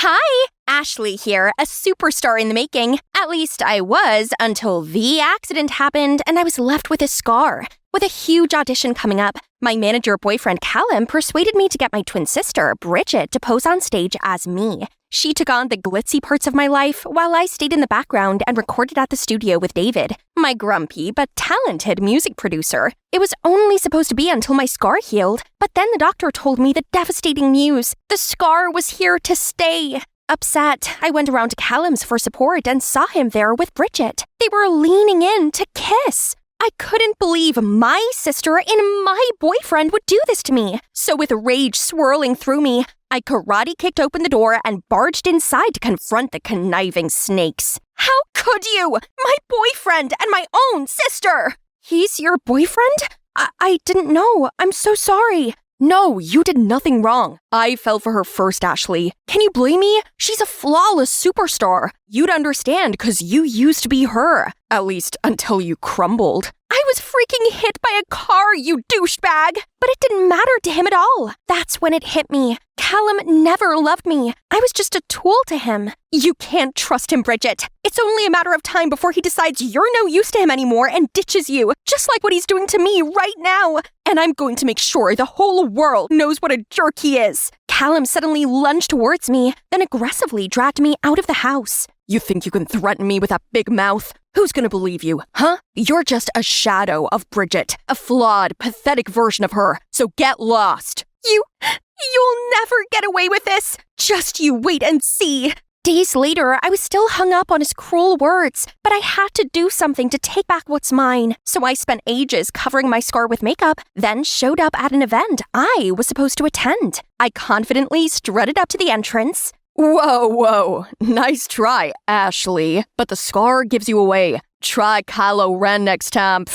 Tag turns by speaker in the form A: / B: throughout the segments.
A: Hi! Ashley here, a superstar in the making. At least I was until the accident happened and I was left with a scar. With a huge audition coming up, my manager boyfriend Callum persuaded me to get my twin sister, Bridget, to pose on stage as me. She took on the glitzy parts of my life while I stayed in the background and recorded at the studio with David, my grumpy but talented music producer. It was only supposed to be until my scar healed, but then the doctor told me the devastating news. The scar was here to stay. Upset, I went around to Callum's for support and saw him there with Bridget. They were leaning in to kiss. I couldn't believe my sister and my boyfriend would do this to me. So with rage swirling through me, I karate kicked open the door and barged inside to confront the conniving snakes. How could you? My boyfriend and my own sister! He's your boyfriend? I didn't know. I'm so sorry. No, you did nothing wrong. I fell for her first, Ashley. Can you blame me? She's a flawless superstar. You'd understand because you used to be her. At least until you crumbled. I was freaking hit by a car, you douchebag! But it didn't matter to him at all. That's when it hit me. Callum never loved me. I was just a tool to him. You can't trust him, Bridget. It's only a matter of time before he decides you're no use to him anymore and ditches you, just like what he's doing to me right now. And I'm going to make sure the whole world knows what a jerk he is. Callum suddenly lunged towards me, then aggressively dragged me out of the house. You think you can threaten me with that big mouth? Who's gonna believe you, huh? You're just a shadow of Bridget, a flawed, pathetic version of her, so get lost. You'll never get away with this. Just you wait and see. Days later, I was still hung up on his cruel words, but I had to do something to take back what's mine. So I spent ages covering my scar with makeup, then showed up at an event I was supposed to attend. I confidently strutted up to the entrance. Whoa. Nice try, Ashley. But the scar gives you away. Try Kylo Ren next time.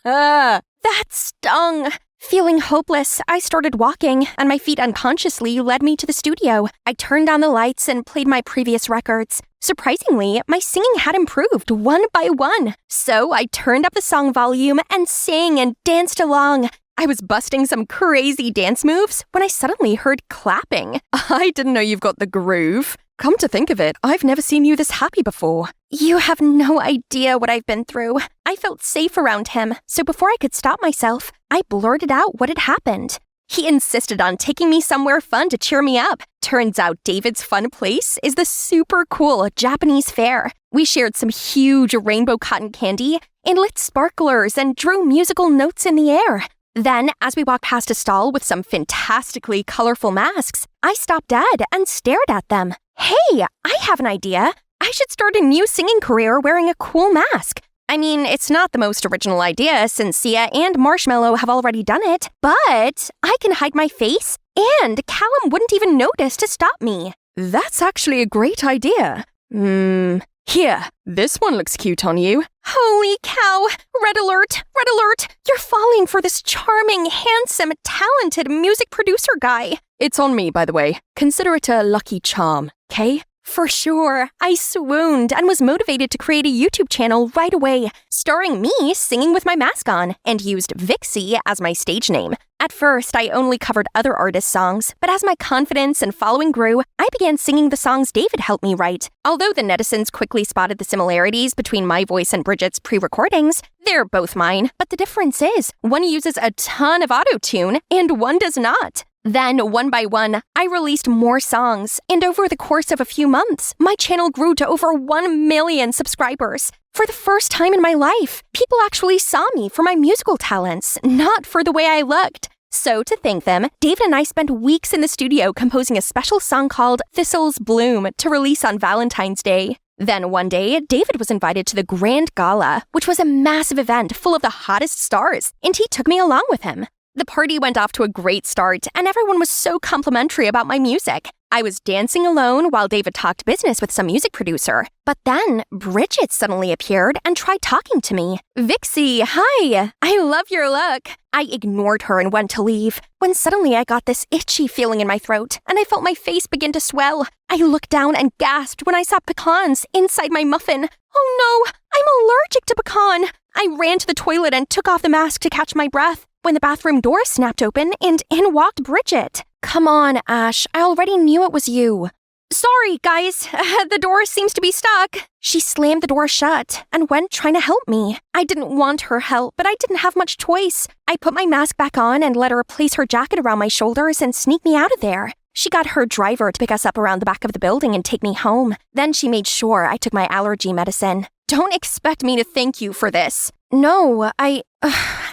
A: That stung. Feeling hopeless, I started walking, and my feet unconsciously led me to the studio. I turned on the lights and played my previous records. Surprisingly, my singing had improved one by one. So I turned up the song volume and sang and danced along. I was busting some crazy dance moves when I suddenly heard clapping. I didn't know you've got the groove. Come to think of it, I've never seen you this happy before. You have no idea what I've been through. I felt safe around him, so before I could stop myself, I blurted out what had happened. He insisted on taking me somewhere fun to cheer me up. Turns out David's fun place is the super cool Japanese fair. We shared some huge rainbow cotton candy and lit sparklers and drew musical notes in the air. Then, as we walked past a stall with some fantastically colorful masks, I stopped dead and stared at them. Hey, I have an idea. I should start a new singing career wearing a cool mask. I mean, it's not the most original idea since Sia and Marshmallow have already done it, but I can hide my face and Callum wouldn't even notice to stop me. That's actually a great idea. Here, this one looks cute on you. Holy cow! Red alert! Red alert! You're falling for this charming, handsome, talented music producer guy. It's on me, by the way. Consider it a lucky charm, okay? For sure. I swooned and was motivated to create a YouTube channel right away, starring me singing with my mask on, and used Vixie as my stage name. At first, I only covered other artists' songs, but as my confidence and following grew, I began singing the songs David helped me write. Although the netizens quickly spotted the similarities between my voice and Bridget's pre-recordings, they're both mine, but the difference is, one uses a ton of auto-tune and one does not. Then, one by one, I released more songs, and over the course of a few months, my channel grew to over 1 million subscribers. For the first time in my life, people actually saw me for my musical talents, not for the way I looked. So, to thank them, David and I spent weeks in the studio composing a special song called Thistles Bloom to release on Valentine's Day. Then one day, David was invited to the Grand Gala, which was a massive event full of the hottest stars, and he took me along with him. The party went off to a great start, and everyone was so complimentary about my music. I was dancing alone while David talked business with some music producer. But then, Bridget suddenly appeared and tried talking to me. Vixie, hi! I love your look! I ignored her and went to leave, when suddenly I got this itchy feeling in my throat, and I felt my face begin to swell. I looked down and gasped when I saw pecans inside my muffin. Oh no! I'm allergic to pecan! I ran to the toilet and took off the mask to catch my breath, when the bathroom door snapped open and in walked Bridget. Come on, Ash, I already knew it was you. Sorry, guys. The door seems to be stuck. She slammed the door shut and went trying to help me. I didn't want her help, but I didn't have much choice. I put my mask back on and let her place her jacket around my shoulders and sneak me out of there. She got her driver to pick us up around the back of the building and take me home. Then she made sure I took my allergy medicine. Don't expect me to thank you for this. No,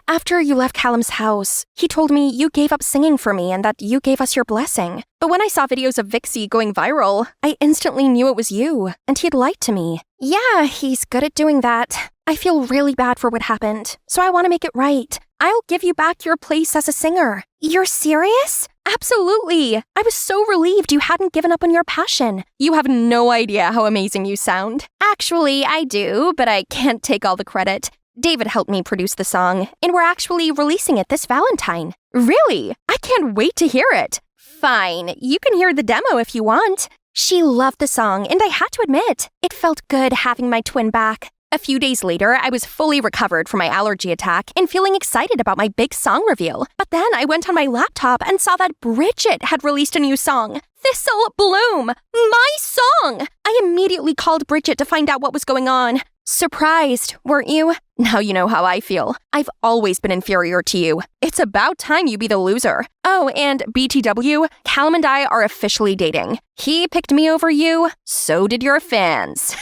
A: after you left Callum's house, he told me you gave up singing for me and that you gave us your blessing. But when I saw videos of Vixie going viral, I instantly knew it was you, and he'd lied to me. Yeah, he's good at doing that. I feel really bad for what happened, so I want to make it right. I'll give you back your place as a singer. You're serious? Absolutely. I was so relieved you hadn't given up on your passion. You have no idea how amazing you sound. Actually, I do, but I can't take all the credit. David helped me produce the song, and we're actually releasing it this Valentine. Really? I can't wait to hear it. Fine, you can hear the demo if you want. She loved the song, and I had to admit, it felt good having my twin back. A few days later, I was fully recovered from my allergy attack and feeling excited about my big song reveal. But then I went on my laptop and saw that Bridget had released a new song, Thistle Bloom, my song! I immediately called Bridget to find out what was going on. Surprised, weren't you? Now you know how I feel. I've always been inferior to you. It's about time you be the loser. Oh, and BTW, Callum and I are officially dating. He picked me over you, so did your fans.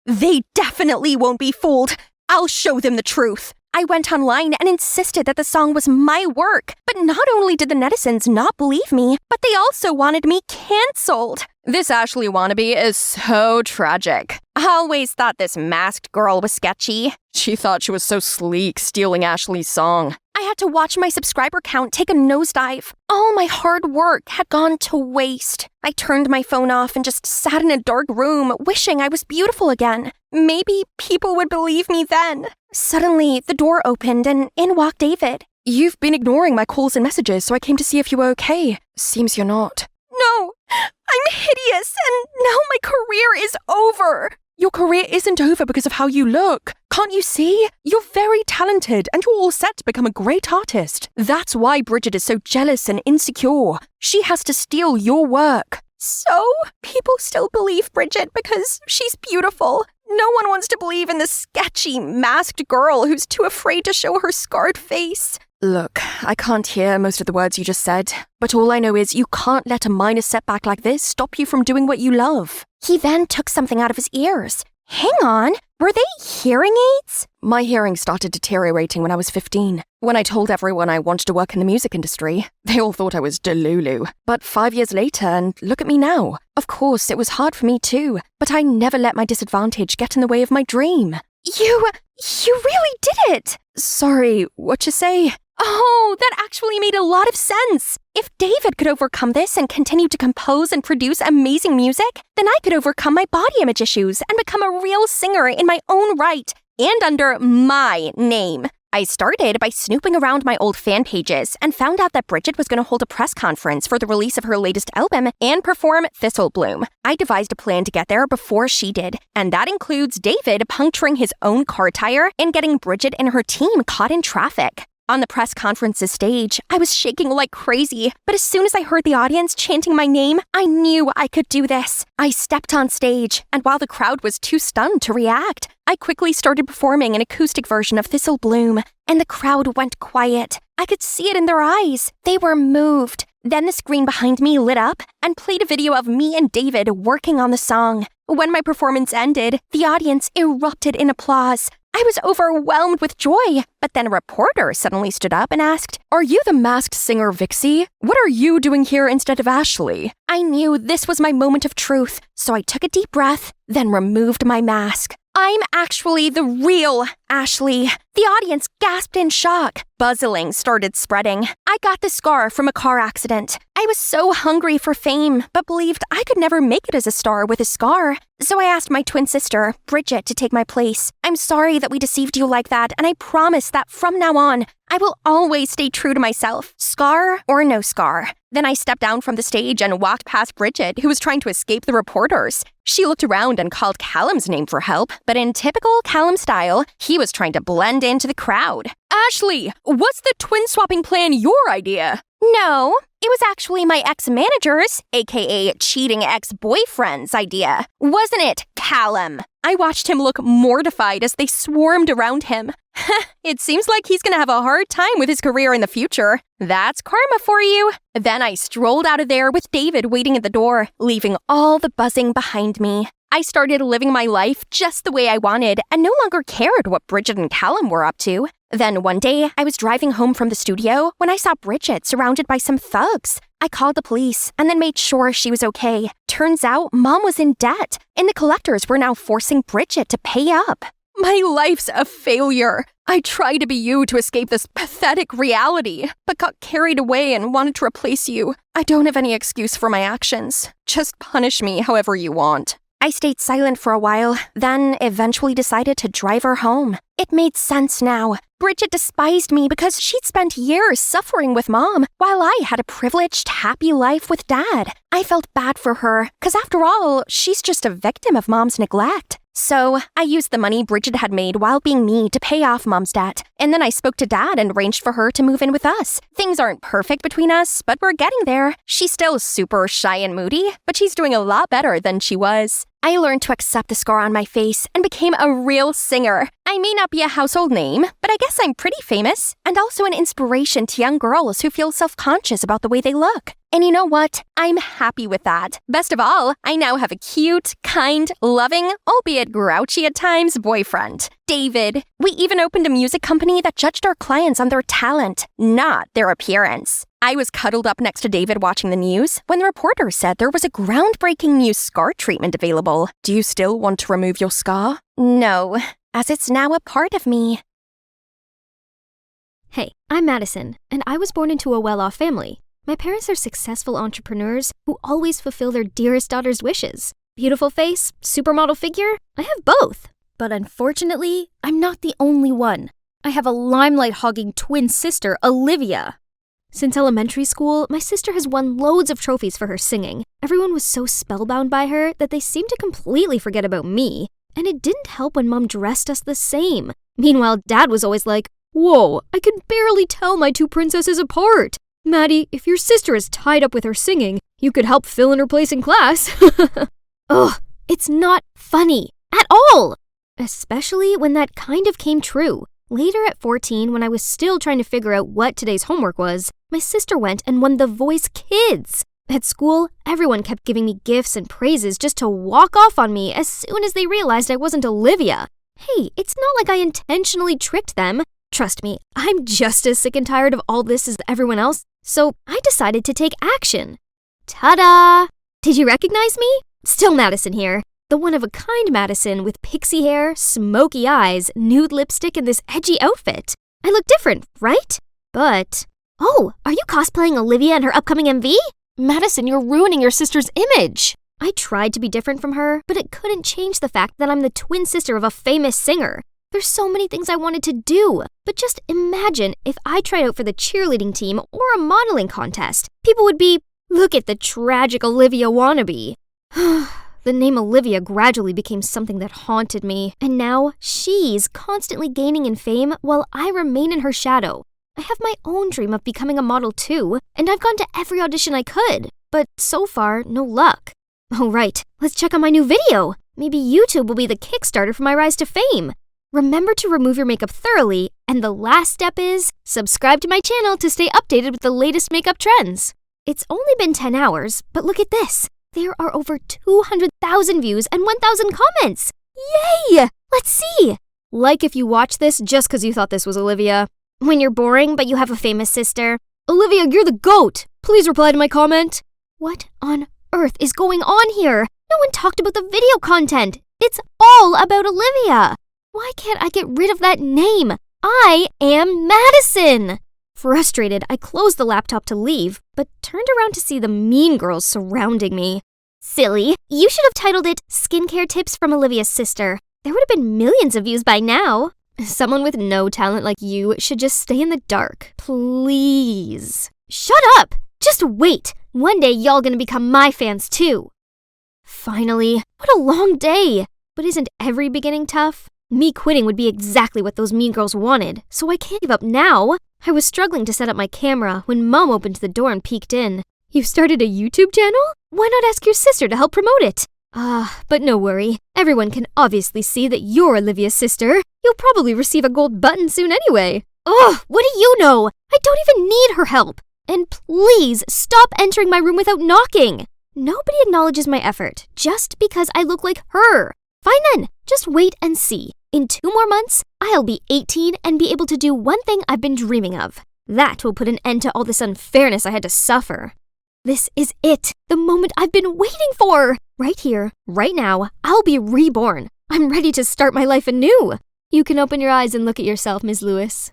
A: They definitely won't be fooled. I'll show them the truth. I went online and insisted that the song was my work. But not only did the netizens not believe me, but they also wanted me cancelled. This Ashley wannabe is so tragic. I always thought this masked girl was sketchy. She thought she was so sleek, stealing Ashley's song. I had to watch my subscriber count take a nosedive. All my hard work had gone to waste. I turned my phone off and just sat in a dark room, wishing I was beautiful again. Maybe people would believe me then. Suddenly, the door opened and in walked David. You've been ignoring my calls and messages, so I came to see if you were okay. Seems you're not. No, I'm hideous, and now my career is over. Your career isn't over because of how you look. Can't you see? You're very talented and you're all set to become a great artist. That's why Bridget is so jealous and insecure. She has to steal your work. So, people still believe Bridget because she's beautiful. No one wants to believe in this sketchy, masked girl who's too afraid to show her scarred face. Look, I can't hear most of the words you just said, but all I know is you can't let a minor setback like this stop you from doing what you love. He then took something out of his ears. Hang on, were they hearing aids? My hearing started deteriorating when I was 15. When I told everyone I wanted to work in the music industry, they all thought I was Delulu. But 5 years later, and look at me now. Of course, it was hard for me too, but I never let my disadvantage get in the way of my dream. You really did it! Sorry, what you say? Oh, that actually made a lot of sense. If David could overcome this and continue to compose and produce amazing music, then I could overcome my body image issues and become a real singer in my own right and under my name. I started by snooping around my old fan pages and found out that Bridget was going to hold a press conference for the release of her latest album and perform Thistle Bloom. I devised a plan to get there before she did, and that includes David puncturing his own car tire and getting Bridget and her team caught in traffic. On the press conference's stage, I was shaking like crazy, but as soon as I heard the audience chanting my name, I knew I could do this. I stepped on stage, and while the crowd was too stunned to react, I quickly started performing an acoustic version of Thistle Bloom, and the crowd went quiet. I could see it in their eyes. They were moved. Then the screen behind me lit up and played a video of me and David working on the song. When my performance ended, the audience erupted in applause. I was overwhelmed with joy, but then a reporter suddenly stood up and asked, "Are you the masked singer Vixie? What are you doing here instead of Ashley?" I knew this was my moment of truth, so I took a deep breath, then removed my mask. I'm actually the real Ashley. The audience gasped in shock. Buzzing started spreading. I got the scar from a car accident. I was so hungry for fame, but believed I could never make it as a star with a scar. So I asked my twin sister, Bridget, to take my place. I'm sorry that we deceived you like that, and I promise that from now on, I will always stay true to myself, scar or no scar. Then I stepped down from the stage and walked past Bridget, who was trying to escape the reporters. She looked around and called Callum's name for help, but in typical Callum style, he was trying to blend into the crowd. Ashley, was the twin swapping plan your idea? No, it was actually my ex-manager's, aka cheating ex-boyfriend's idea. Wasn't it, Callum? I watched him look mortified as they swarmed around him. It seems like he's gonna have a hard time with his career in the future. That's karma for you. Then I strolled out of there with David waiting at the door, leaving all the buzzing behind me. I started living my life just the way I wanted and no longer cared what Bridget and Callum were up to. Then one day, I was driving home from the studio when I saw Bridget surrounded by some thugs. I called the police and then made sure she was okay. Turns out, Mom was in debt, and the collectors were now forcing Bridget to pay up. My life's a failure. I tried to be you to escape this pathetic reality, but got carried away and wanted to replace you. I don't have any excuse for my actions. Just punish me however you want. I stayed silent for a while, then eventually decided to drive her home. It made sense now. Bridget despised me because she'd spent years suffering with Mom, while I had a privileged, happy life with Dad. I felt bad for her, because after all, she's just a victim of Mom's neglect. So, I used the money Bridget had made while being me to pay off Mom's debt, and then I spoke to Dad and arranged for her to move in with us. Things aren't perfect between us, but we're getting there. She's still super shy and moody, but she's doing a lot better than she was. I learned to accept the scar on my face and became a real singer. I may not be a household name, but I guess I'm pretty famous, and also an inspiration to young girls who feel self-conscious about the way they look. And you know what? I'm happy with that. Best of all, I now have a cute, kind, loving, albeit grouchy at times, boyfriend, David. We even opened a music company that judged our clients on their talent, not their appearance. I was cuddled up next to David watching the news when the reporter said there was a groundbreaking new scar treatment available. Do you still want to remove your scar? No, as it's now a part of me.
B: Hey, I'm Madison, and I was born into a well-off family. My parents are successful entrepreneurs who always fulfill their dearest daughter's wishes. Beautiful face, supermodel figure, I have both. But unfortunately, I'm not the only one. I have a limelight-hogging twin sister, Olivia. Since elementary school, my sister has won loads of trophies for her singing. Everyone was so spellbound by her that they seemed to completely forget about me. And it didn't help when Mom dressed us the same. Meanwhile, Dad was always like, "Whoa, I can barely tell my two princesses apart. Maddie, if your sister is tied up with her singing, you could help fill in her place in class." Ugh, it's not funny at all. Especially when that kind of came true. Later at 14, when I was still trying to figure out what today's homework was, my sister went and won The Voice Kids. At school, everyone kept giving me gifts and praises just to walk off on me as soon as they realized I wasn't Olivia. Hey, it's not like I intentionally tricked them. Trust me, I'm just as sick and tired of all this as everyone else, so I decided to take action. Ta-da! Did you recognize me? Still Madison here. The one-of-a-kind Madison with pixie hair, smoky eyes, nude lipstick, and this edgy outfit. I look different, right? But... Oh, are you cosplaying Olivia in her upcoming MV? Madison, you're ruining your sister's image. I tried to be different from her, but it couldn't change the fact that I'm the twin sister of a famous singer. There's so many things I wanted to do, but just imagine if I tried out for the cheerleading team or a modeling contest. People would be, "Look at the tragic Olivia wannabe." The name Olivia gradually became something that haunted me, and now she's constantly gaining in fame while I remain in her shadow. I have my own dream of becoming a model too, and I've gone to every audition I could, but so far, no luck. Oh right, let's check on my new video. Maybe YouTube will be the Kickstarter for my rise to fame. Remember to remove your makeup thoroughly, and the last step is subscribe to my channel to stay updated with the latest makeup trends. It's only been 10 hours, but look at this. There are over 200,000 views and 1,000 comments. Yay! Let's see. Like if you watch this just because you thought this was Olivia. When you're boring but you have a famous sister. Olivia, you're the GOAT. Please reply to my comment. What on earth is going on here? No one talked about the video content. It's all about Olivia. Why can't I get rid of that name? I am Madison. Frustrated, I closed the laptop to leave, but turned around to see the mean girls surrounding me. Silly, you should have titled it Skincare Tips from Olivia's Sister. There would have been millions of views by now. Someone with no talent like you should just stay in the dark. Please. Shut up! Just wait. One day y'all gonna become my fans too. Finally, what a long day. But isn't every beginning tough? Me quitting would be exactly what those mean girls wanted, so I can't give up now. I was struggling to set up my camera when Mom opened the door and peeked in. "You've started a YouTube channel? Why not ask your sister to help promote it?" But no worry. Everyone can obviously see that you're Olivia's sister. You'll probably receive a gold button soon anyway. Ugh, what do you know? I don't even need her help. And please, stop entering my room without knocking. Nobody acknowledges my effort just because I look like her. Fine then, just wait and see. In 2 more months, I'll be 18 and be able to do one thing I've been dreaming of. That will put an end to all this unfairness I had to suffer. This is it, the moment I've been waiting for. Right here, right now, I'll be reborn. I'm ready to start my life anew. You can open your eyes and look at yourself, Ms. Lewis.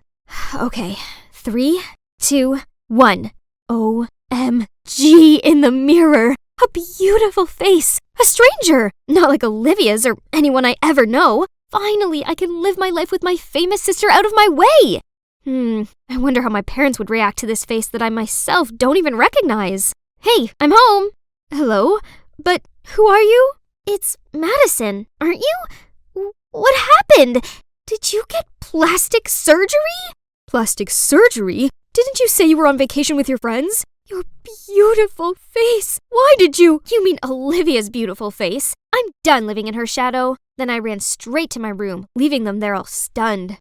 B: Okay, 3, 2, 1. OMG in the mirror. A beautiful face. A stranger. Not like Olivia's or anyone I ever know. Finally, I can live my life with my famous sister out of my way. I wonder how my parents would react to this face that I myself don't even recognize. Hey, I'm home. Hello? But who are you? It's Madison, aren't you? What happened? Did you get plastic surgery? Plastic surgery? Didn't you say you were on vacation with your friends? Your beautiful face. Why did you? You mean Olivia's beautiful face. I'm done living in her shadow. Then I ran straight to my room, leaving them there all stunned.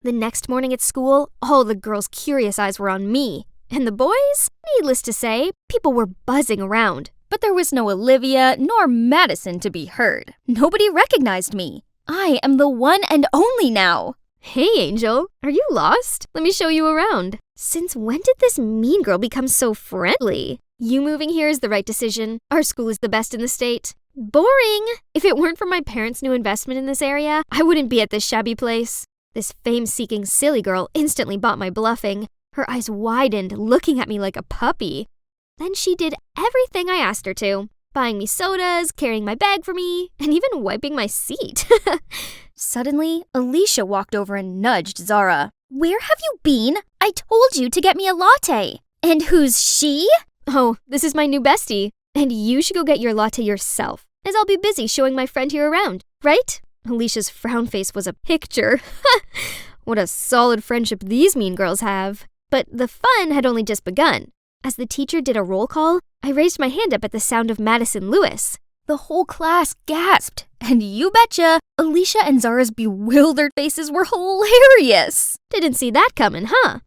B: The next morning at school, all the girls' curious eyes were on me. And the boys? Needless to say, people were buzzing around. But there was no Olivia nor Madison to be heard. Nobody recognized me. I am the one and only now. Hey, Angel. Are you lost? Let me show you around. Since when did this mean girl become so friendly? You moving here is the right decision. Our school is the best in the state. Boring. If it weren't for my parents' new investment in this area, I wouldn't be at this shabby place. This fame-seeking silly girl instantly bought my bluffing. Her eyes widened, looking at me like a puppy. Then she did everything I asked her to. Buying me sodas, carrying my bag for me, and even wiping my seat. Suddenly, Alicia walked over and nudged Zara. "Where have you been? I told you to get me a latte." "And who's she?" "Oh, this is my new bestie. And you should go get your latte yourself, as I'll be busy showing my friend here around, right?" Alicia's frown face was a picture. What a solid friendship these mean girls have. But the fun had only just begun. As the teacher did a roll call, I raised my hand up at the sound of Madison Lewis. The whole class gasped. And you betcha, Alicia and Zara's bewildered faces were hilarious. Didn't see that coming, huh?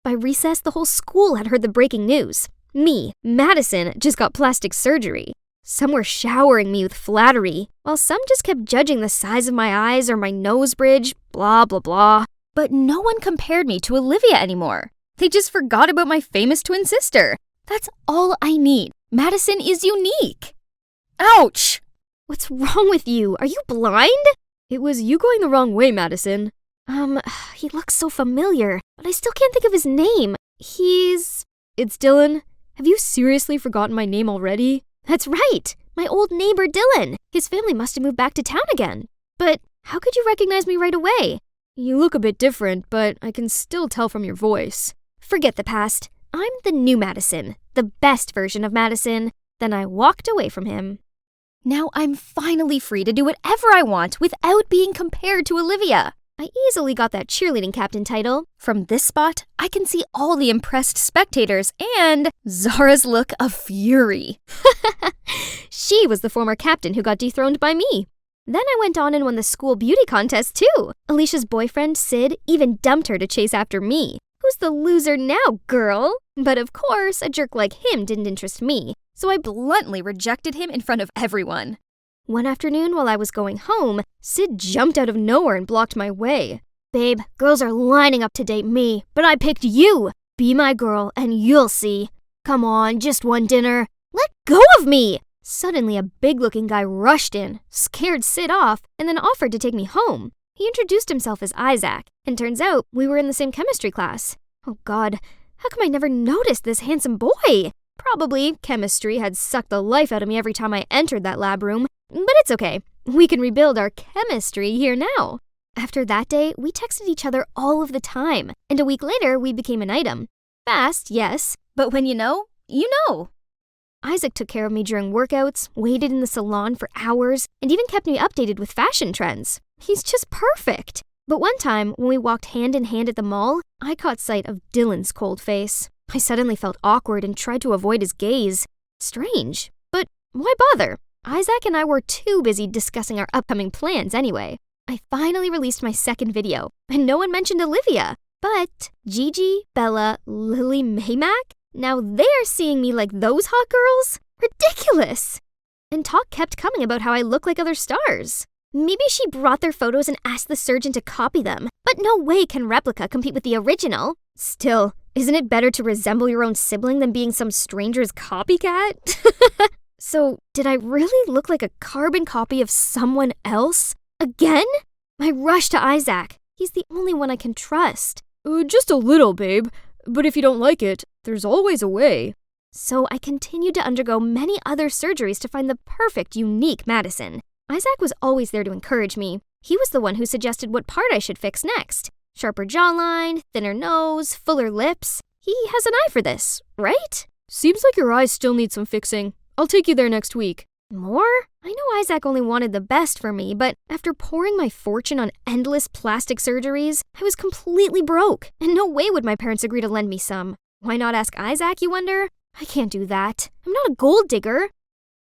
B: By recess, the whole school had heard the breaking news. Me, Madison, just got plastic surgery. Some were showering me with flattery, while some just kept judging the size of my eyes or my nose bridge, blah, blah, blah. But no one compared me to Olivia anymore. They just forgot about my famous twin sister. That's all I need. Madison is unique. Ouch! What's wrong with you? Are you blind? It was you going the wrong way, Madison. He looks so familiar, but I still can't think of his name. It's Dylan. Have you seriously forgotten my name already? That's right! My old neighbor Dylan. His family must have moved back to town again. But how could you recognize me right away? You look a bit different, but I can still tell from your voice. Forget the past. I'm the new Madison, the best version of Madison. Then I walked away from him. Now I'm finally free to do whatever I want without being compared to Olivia. I easily got that cheerleading captain title. From this spot, I can see all the impressed spectators and Zara's look of fury. She was the former captain who got dethroned by me. Then I went on and won the school beauty contest too. Alicia's boyfriend, Sid, even dumped her to chase after me. Who's the loser now, girl? But of course, a jerk like him didn't interest me, so I bluntly rejected him in front of everyone. One afternoon while I was going home, Sid jumped out of nowhere and blocked my way. "Babe, girls are lining up to date me, but I picked you. Be my girl and you'll see. Come on, just one dinner. Let go of me!" Suddenly, a big-looking guy rushed in, scared Sid off, and then offered to take me home. He introduced himself as Isaac, and turns out we were in the same chemistry class. Oh God, how come I never noticed this handsome boy? Probably chemistry had sucked the life out of me every time I entered that lab room. But it's okay. We can rebuild our chemistry here now. After that day, we texted each other all of the time, and a week later, we became an item. Fast, yes, but when you know, you know. Isaac took care of me during workouts, waited in the salon for hours, and even kept me updated with fashion trends. He's just perfect. But one time, when we walked hand in hand at the mall, I caught sight of Dylan's cold face. I suddenly felt awkward and tried to avoid his gaze. Strange, but why bother? Isaac and I were too busy discussing our upcoming plans anyway. I finally released my second video, and no one mentioned Olivia. But Gigi, Bella, Lily, Maymac? Now they're seeing me like those hot girls? Ridiculous! And talk kept coming about how I look like other stars. Maybe she brought their photos and asked the surgeon to copy them, but no way can replica compete with the original. Still, isn't it better to resemble your own sibling than being some stranger's copycat? So, did I really look like a carbon copy of someone else? Again? I rushed to Isaac. He's the only one I can trust.
C: Just a little, babe. But if you don't like it, there's always a way.
B: So I continued to undergo many other surgeries to find the perfect, unique Madison. Isaac was always there to encourage me. He was the one who suggested what part I should fix next. Sharper jawline, thinner nose, fuller lips. He has an eye for this, right?
C: Seems like your eyes still need some fixing. I'll take you there next week.
B: More? I know Isaac only wanted the best for me, but after pouring my fortune on endless plastic surgeries, I was completely broke, and no way would my parents agree to lend me some. Why not ask Isaac, you wonder? I can't do that. I'm not a gold digger.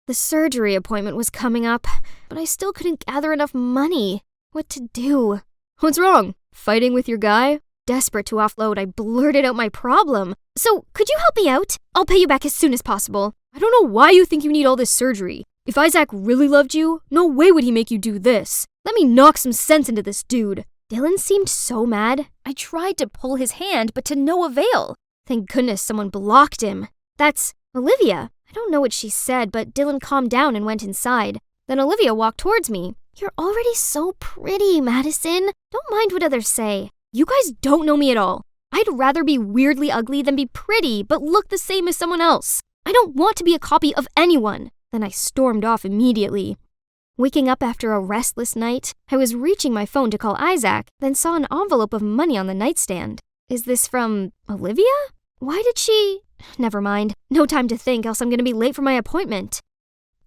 B: The surgery appointment was coming up, but I still couldn't gather enough money. What to do?
C: What's wrong? Fighting with your guy?
B: Desperate to offload, I blurted out my problem. So, could you help me out? I'll pay you back as soon as possible.
C: I don't know why you think you need all this surgery. If Isaac really loved you, no way would he make you do this. Let me knock some sense into this dude.
B: Dylan seemed so mad. I tried to pull his hand, but to no avail. Thank goodness someone blocked him. That's Olivia. I don't know what she said, but Dylan calmed down and went inside. Then Olivia walked towards me. You're already so pretty, Madison. Don't mind what others say. You guys don't know me at all. I'd rather be weirdly ugly than be pretty, but look the same as someone else. I don't want to be a copy of anyone. Then I stormed off immediately. Waking up after a restless night, I was reaching my phone to call Isaac, then saw an envelope of money on the nightstand. Is this from Olivia? Why did she... Never mind. No time to think, else I'm gonna be late for my appointment.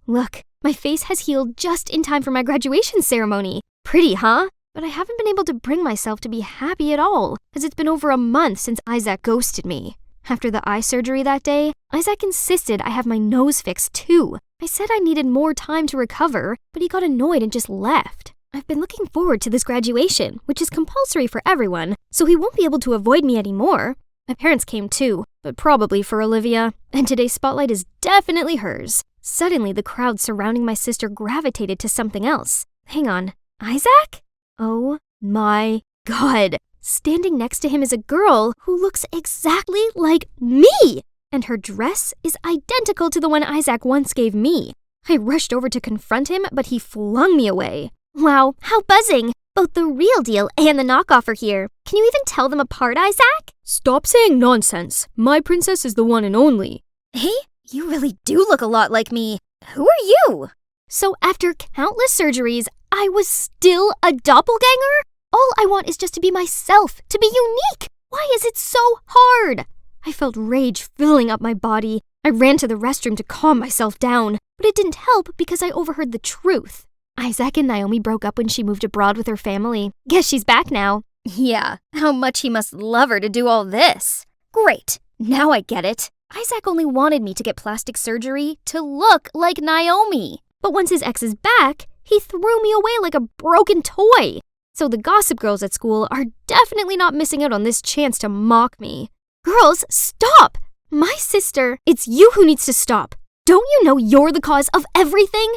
B: Look, my face has healed just in time for my graduation ceremony. Pretty, huh? But I haven't been able to bring myself to be happy at all, as it's been over a month since Isaac ghosted me. After the eye surgery that day, Isaac insisted I have my nose fixed too. I said I needed more time to recover, but he got annoyed and just left. I've been looking forward to this graduation, which is compulsory for everyone, so he won't be able to avoid me anymore. My parents came too, but probably for Olivia, and today's spotlight is definitely hers. Suddenly, the crowd surrounding my sister gravitated to something else. Hang on, Isaac? Oh my God. Standing next to him is a girl who looks exactly like me, and her dress is identical to the one Isaac once gave me. I rushed over to confront him, but he flung me away. Wow, how buzzing! Both the real deal and the knockoff are here. Can you even tell them apart, Isaac?
C: Stop saying nonsense. My princess is the one and only.
B: Hey, you really do look a lot like me. Who are you? So after countless surgeries, I was still a doppelganger? All I want is just to be myself, to be unique. Why is it so hard? I felt rage filling up my body. I ran to the restroom to calm myself down, but it didn't help because I overheard the truth. Isaac and Naomi broke up when she moved abroad with her family. Guess she's back now. Yeah, how much he must love her to do all this. Great, now I get it. Isaac only wanted me to get plastic surgery to look like Naomi. But once his ex is back, he threw me away like a broken toy. So the gossip girls at school are definitely not missing out on this chance to mock me. Girls, stop! My sister, it's you who needs to stop. Don't you know you're the cause of everything?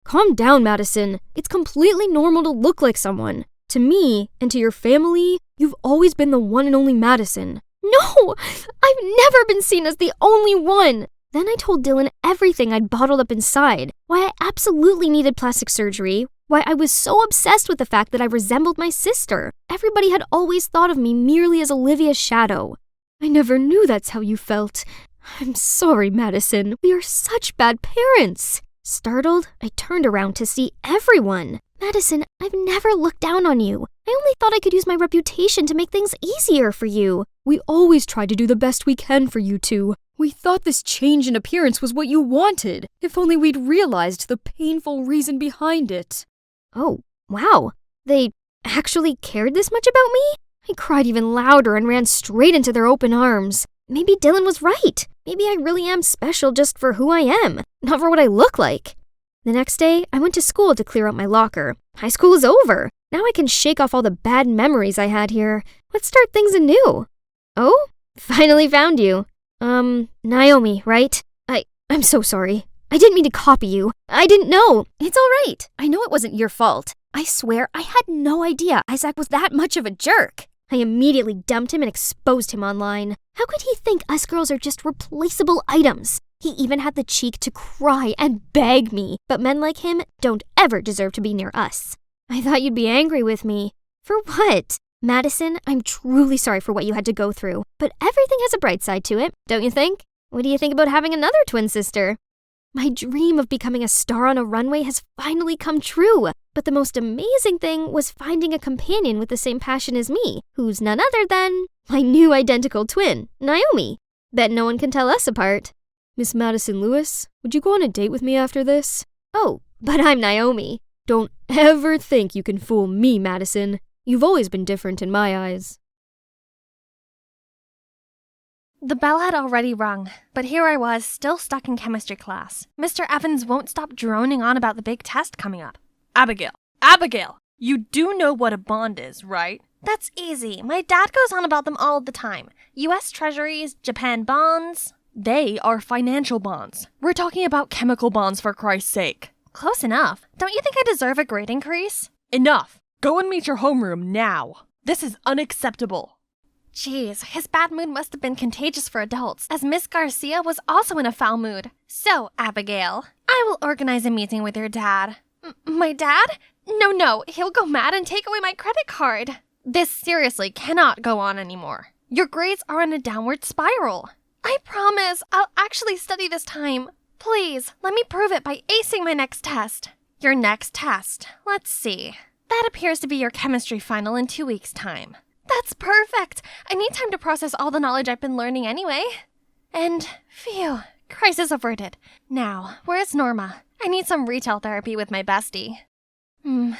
C: Calm down, Madison. It's completely normal to look like someone. To me, and to your family, you've always been the one and only Madison.
B: No! I've never been seen as the only one! Then I told Dylan everything I'd bottled up inside, why I absolutely needed plastic surgery, why I was so obsessed with the fact that I resembled my sister. Everybody had always thought of me merely as Olivia's shadow.
C: I never knew that's how you felt. I'm sorry, Madison. We are such bad parents.
B: Startled, I turned around to see everyone. Madison, I've never looked down on you. I only thought I could use my reputation to make things easier for you.
C: We always try to do the best we can for you two. We thought this change in appearance was what you wanted. If only we'd realized the painful reason behind it.
B: Oh, wow.
C: They actually cared this much about me? I cried even louder and ran straight into their open arms. Maybe Dylan was right. Maybe I really am special just for who I am, not for what I look like. The next day, I went to school to clear out my locker. High school is over. Now I can shake off all the bad memories I had here. Let's start things anew. Oh? Finally found you. Naomi, right? I'm so sorry. I didn't mean to copy you. I didn't know. It's all right. I know it wasn't your fault. I swear I had no idea Isaac was that much of a jerk. I immediately dumped him and exposed him online. How could he think us girls are just replaceable items? He even had the cheek to cry and beg me. But men like him don't ever deserve to be near us. I thought you'd be angry with me. For what? Madison, I'm truly sorry for what you had to go through. But everything has a bright side to it, don't you think? What do you think about having another twin sister? My dream of becoming a star on a runway has finally come true. But the most amazing thing was finding a companion with the same passion as me, who's none other than my new identical twin, Naomi. Bet no one can tell us apart. Miss Madison Lewis, would you go on a date with me after this? Oh, but I'm Naomi. Don't ever think you can fool me, Madison. You've always been different in my eyes.
A: The bell had already rung, but here I was, still stuck in chemistry class. Mr. Evans won't stop droning on about the big test coming up.
D: Abigail, you do know what a bond is, right?
A: That's easy. My dad goes on about them all the time. U.S. Treasuries, Japan bonds.
D: They are financial bonds. We're talking about chemical bonds, for Christ's sake.
A: Close enough. Don't you think I deserve a grade increase?
D: Enough. Go and meet your homeroom now. This is unacceptable.
A: Jeez, his bad mood must have been contagious for adults, as Miss Garcia was also in a foul mood. So, Abigail, I will organize a meeting with your dad. My dad? No, he'll go mad and take away my credit card. This seriously cannot go on anymore. Your grades are in a downward spiral. I promise I'll actually study this time. Please, let me prove it by acing my next test. Your next test. Let's see. That appears to be your chemistry final in 2 weeks' time. That's perfect! I need time to process all the knowledge I've been learning anyway. And, phew, crisis averted. Now, where's Norma? I need some retail therapy with my bestie.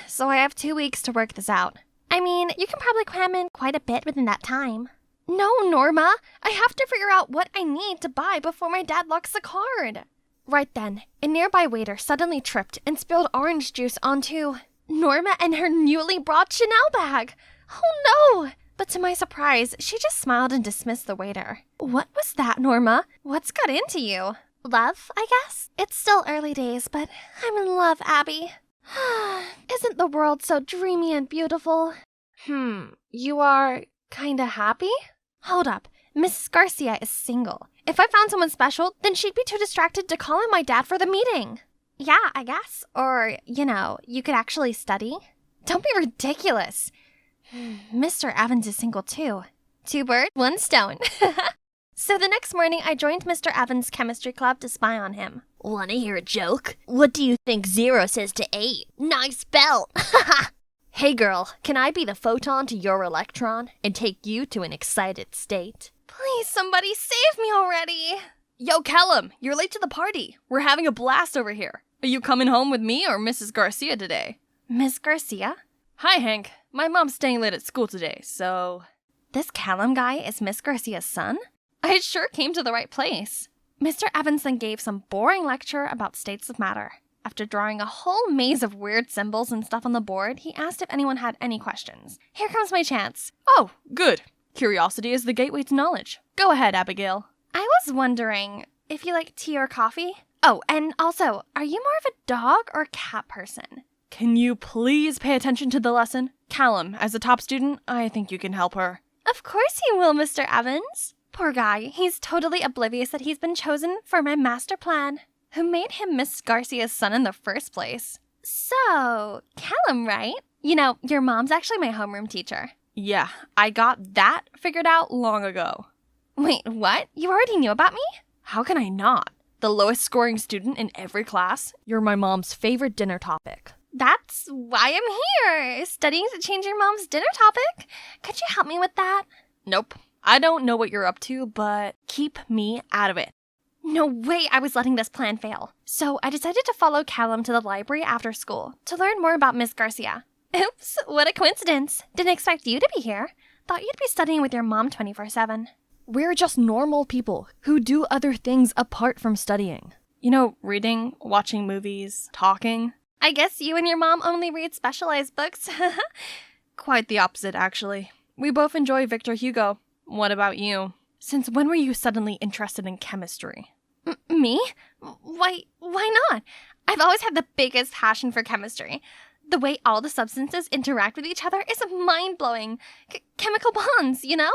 A: So I have 2 weeks to work this out. I mean, you can probably cram in quite a bit within that time. No, Norma! I have to figure out what I need to buy before my dad locks the card. Right then, a nearby waiter suddenly tripped and spilled orange juice onto Norma and her newly brought Chanel bag. Oh no! But to my surprise, she just smiled and dismissed the waiter. What was that, Norma? What's got into you? Love, I guess? It's still early days, but I'm in love, Abby. Isn't the world so dreamy and beautiful? You are kinda happy? Hold up. Mrs. Garcia is single. If I found someone special, then she'd be too distracted to call in my dad for the meeting. Yeah, I guess. Or, you could actually study. Don't be ridiculous. Mr. Evans is single too. 2 birds, 1 stone. So the next morning, I joined Mr. Evans' chemistry club to spy on him.
E: Wanna hear a joke? What do you think 0 says to 8? Nice belt! Hey girl, can I be the photon to your electron and take you to an excited state?
A: Please, somebody save me already.
D: Yo, Callum, you're late to the party. We're having a blast over here. Are you coming home with me or Mrs. Garcia today?
A: Miss Garcia?
D: Hi, Hank. My mom's staying late at school today, so...
A: This Callum guy is Miss Garcia's son? I sure came to the right place. Mr. Evans then gave some boring lecture about states of matter. After drawing a whole maze of weird symbols and stuff on the board, he asked if anyone had any questions. Here comes my chance.
D: Oh, good. Curiosity is the gateway to knowledge. Go ahead, Abigail.
A: I was wondering if you like tea or coffee? Oh, and also, are you more of a dog or cat person?
D: Can you please pay attention to the lesson? Callum, as a top student, I think you can help her.
A: Of course you will, Mr. Evans. Poor guy, he's totally oblivious that he's been chosen for my master plan. Who made him Miss Garcia's son in the first place? So, Callum, right? Your mom's actually my homeroom teacher.
D: Yeah, I got that figured out long ago.
A: Wait, what? You already knew about me?
D: How can I not? The lowest scoring student in every class. You're my mom's favorite dinner topic.
A: That's why I'm here, studying to change your mom's dinner topic. Could you help me with that?
D: Nope. I don't know what you're up to, but keep me out of it.
A: No way I was letting this plan fail. So I decided to follow Callum to the library after school to learn more about Miss Garcia. Oops, what a coincidence. Didn't expect you to be here. Thought you'd be studying with your mom 24/7.
D: We're just normal people who do other things apart from studying. You know, reading, watching movies, talking.
A: I guess you and your mom only read specialized books.
D: Quite the opposite, actually. We both enjoy Victor Hugo. What about you? Since when were you suddenly interested in chemistry?
A: Me? Why not? I've always had the biggest passion for chemistry. The way all the substances interact with each other is mind-blowing. Chemical bonds, you know?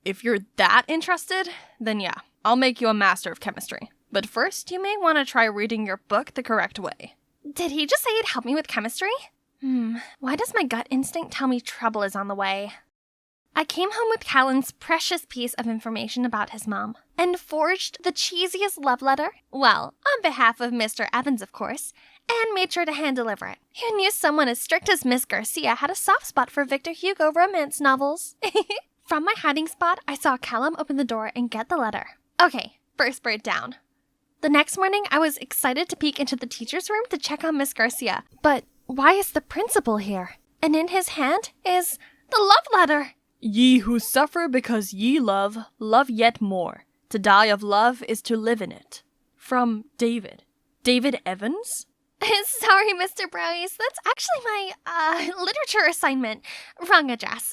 D: If you're that interested, then yeah, I'll make you a master of chemistry. But first, you may want to try reading your book the correct way.
A: Did he just say he'd help me with chemistry? Why does my gut instinct tell me trouble is on the way? I came home with Callum's precious piece of information about his mom, and forged the cheesiest love letter, well, on behalf of Mr. Evans, of course, and made sure to hand-deliver it. Who knew someone as strict as Miss Garcia had a soft spot for Victor Hugo romance novels? From my hiding spot, I saw Callum open the door and get the letter. Okay, first bird down. The next morning, I was excited to peek into the teacher's room to check on Miss Garcia. But why is the principal here? And in his hand is the love letter.
D: Ye who suffer because ye love, love yet more. To die of love is to live in it. From David. David Evans?
A: Sorry, Mr. Bryce. That's actually my, literature assignment. Wrong address.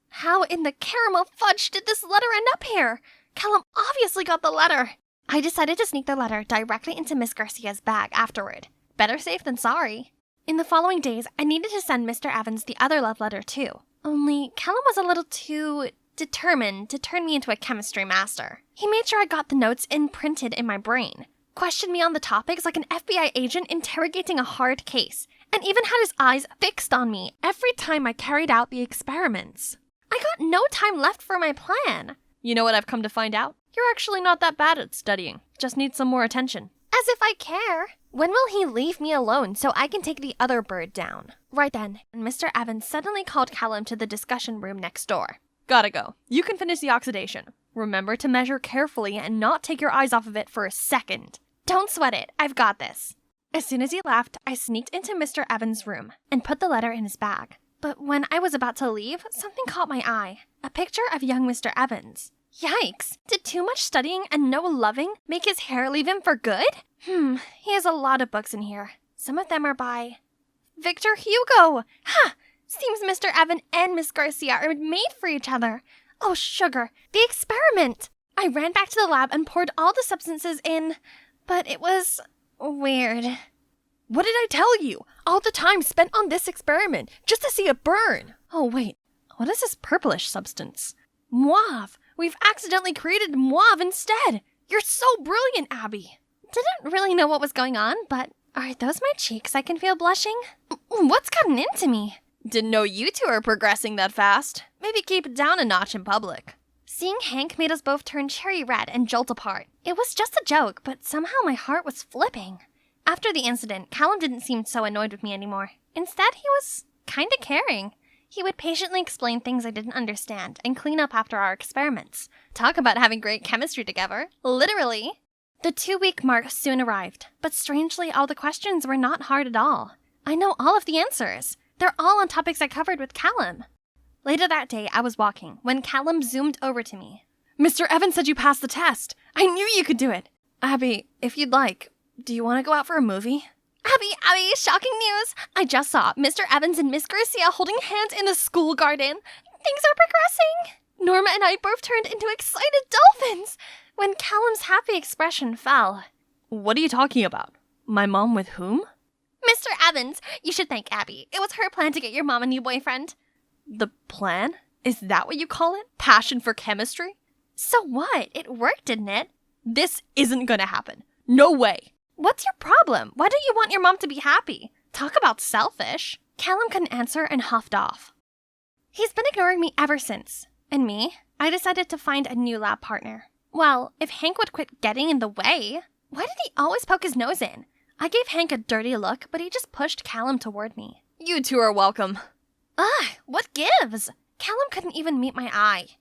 A: How in the caramel fudge did this letter end up here? Callum obviously got the letter. I decided to sneak the letter directly into Miss Garcia's bag afterward. Better safe than sorry. In the following days, I needed to send Mr. Evans the other love letter too. Only Callum was a little too determined to turn me into a chemistry master. He made sure I got the notes imprinted in my brain, questioned me on the topics like an FBI agent interrogating a hard case, and even had his eyes fixed on me every time I carried out the experiments. I got no time left for my plan.
D: You know what I've come to find out? You're actually not that bad at studying. Just need some more attention.
A: As if I care. When will he leave me alone so I can take the other bird down? Right then, Mr. Evans suddenly called Callum to the discussion room next door.
D: Gotta go. You can finish the oxidation. Remember to measure carefully and not take your eyes off of it for a second.
A: Don't sweat it. I've got this. As soon as he left, I sneaked into Mr. Evans' room and put the letter in his bag. But when I was about to leave, something caught my eye. A picture of young Mr. Evans. Yikes! Did too much studying and no loving make his hair leave him for good? He has a lot of books in here. Some of them are by Victor Hugo! Ha! Seems Mr. Evan and Miss Garcia are made for each other. Oh, sugar! The experiment! I ran back to the lab and poured all the substances in, but it was weird.
D: What did I tell you? All the time spent on this experiment, just to see it burn. Oh, wait. What is this purplish substance? Mauve! We've accidentally created mauve instead! You're so brilliant, Abby!
A: Didn't really know what was going on, but are those my cheeks I can feel blushing? What's gotten into me?
D: Didn't know you two are progressing that fast. Maybe keep it down a notch in public.
A: Seeing Hank made us both turn cherry red and jolt apart. It was just a joke, but somehow my heart was flipping. After the incident, Callum didn't seem so annoyed with me anymore. Instead, he was kinda caring. He would patiently explain things I didn't understand and clean up after our experiments. Talk about having great chemistry together. Literally. The 2-week mark soon arrived, but strangely all the questions were not hard at all. I know all of the answers. They're all on topics I covered with Callum. Later that day, I was walking when Callum zoomed over to me.
D: Mr. Evans said you passed the test. I knew you could do it. Abby, if you'd like, do you want to go out for a movie?
A: Abby, shocking news! I just saw Mr. Evans and Miss Garcia holding hands in the school garden. Things are progressing. Norma and I both turned into excited dolphins when Callum's happy expression fell.
D: What are you talking about? My mom with whom?
A: Mr. Evans, you should thank Abby. It was her plan to get your mom a new boyfriend.
D: The plan? Is that what you call it? Passion for chemistry?
A: So what? It worked, didn't it?
D: This isn't gonna happen. No way.
A: What's your problem? Why don't you want your mom to be happy? Talk about selfish. Callum couldn't answer and huffed off. He's been ignoring me ever since. And me? I decided to find a new lab partner. Well, if Hank would quit getting in the way. Why did he always poke his nose in? I gave Hank a dirty look, but he just pushed Callum toward me.
D: You two are welcome.
A: Ugh, what gives? Callum couldn't even meet my eye.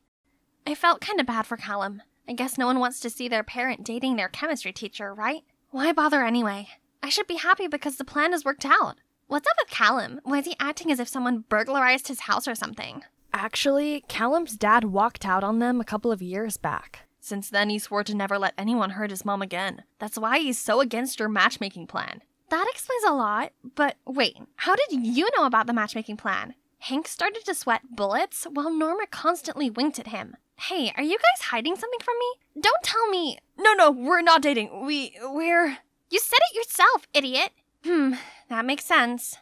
A: I felt kind of bad for Callum. I guess no one wants to see their parent dating their chemistry teacher, right? Why bother anyway? I should be happy because the plan has worked out.
D: What's up with Callum? Why is he acting as if someone burglarized his house or something? Actually, Callum's dad walked out on them a couple of years back. Since then, he swore to never let anyone hurt his mom again. That's why he's so against your matchmaking plan. That explains a lot, but wait, how did you know about the matchmaking plan? Hank started to sweat bullets while Norma constantly winked at him. Hey, are you guys hiding something from me? Don't tell me. No, we're not dating. We're... You said it yourself, idiot. That makes sense.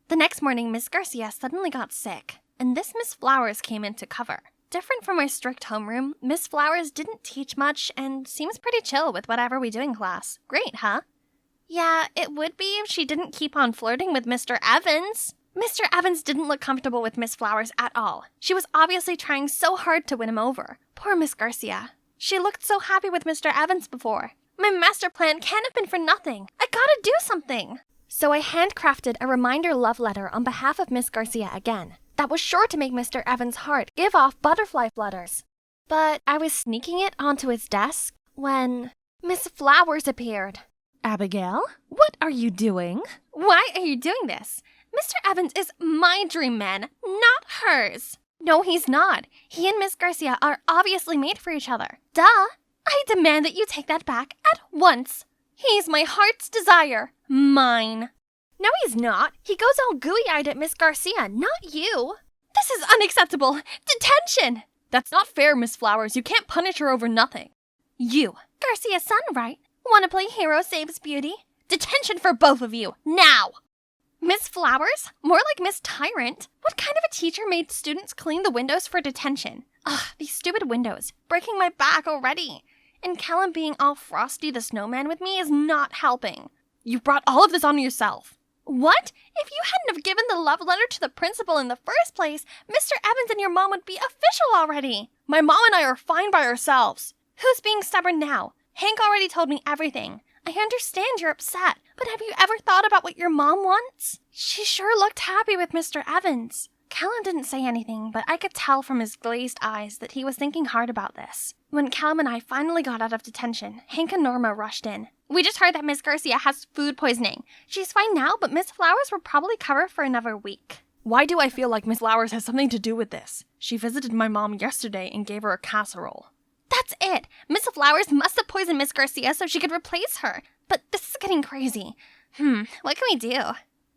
D: The next morning, Miss Garcia suddenly got sick, and this Miss Flowers came in to cover. Different from our strict homeroom, Miss Flowers didn't teach much and seems pretty chill with whatever we do in class. Great, huh? Yeah, it would be if she didn't keep on flirting with Mr. Evans. Mr. Evans didn't look comfortable with Miss Flowers at all. She was obviously trying so hard to win him over. Poor Miss Garcia. She looked so happy with Mr. Evans before. My master plan can't have been for nothing. I gotta do something. So I handcrafted a reminder love letter on behalf of Miss Garcia again. That was sure to make Mr. Evans' heart give off butterfly flutters. But I was sneaking it onto his desk when Miss Flowers appeared. Abigail, what are you doing? Why are you doing this? Mr. Evans is my dream man, not hers. No, he's not. He and Miss Garcia are obviously made for each other. Duh. I demand that you take that back at once. He's my heart's desire. Mine. No, he's not. He goes all gooey-eyed at Miss Garcia, not you. This is unacceptable. Detention! That's not fair, Miss Flowers. You can't punish her over nothing. You, Garcia's son, right? Want to play hero saves beauty? Detention for both of you, now! Miss Flowers? More like Miss Tyrant. What kind of a teacher made students clean the windows for detention? Ugh, these stupid windows. Breaking my back already. And Callum being all Frosty the Snowman with me is not helping. You brought all of this on yourself. What? If you hadn't have given the love letter to the principal in the first place, Mr. Evans and your mom would be official already. My mom and I are fine by ourselves. Who's being stubborn now? Hank already told me everything. I understand you're upset, but have you ever thought about what your mom wants? She sure looked happy with Mr. Evans. Callum didn't say anything, but I could tell from his glazed eyes that he was thinking hard about this. When Callum and I finally got out of detention, Hank and Norma rushed in. We just heard that Miss Garcia has food poisoning. She's fine now, but Miss Flowers will probably cover for another week. Why do I feel like Miss Flowers has something to do with this? She visited my mom yesterday and gave her a casserole. That's it! Miss Flowers must have poisoned Miss Garcia so she could replace her. But this is getting crazy. What can we do?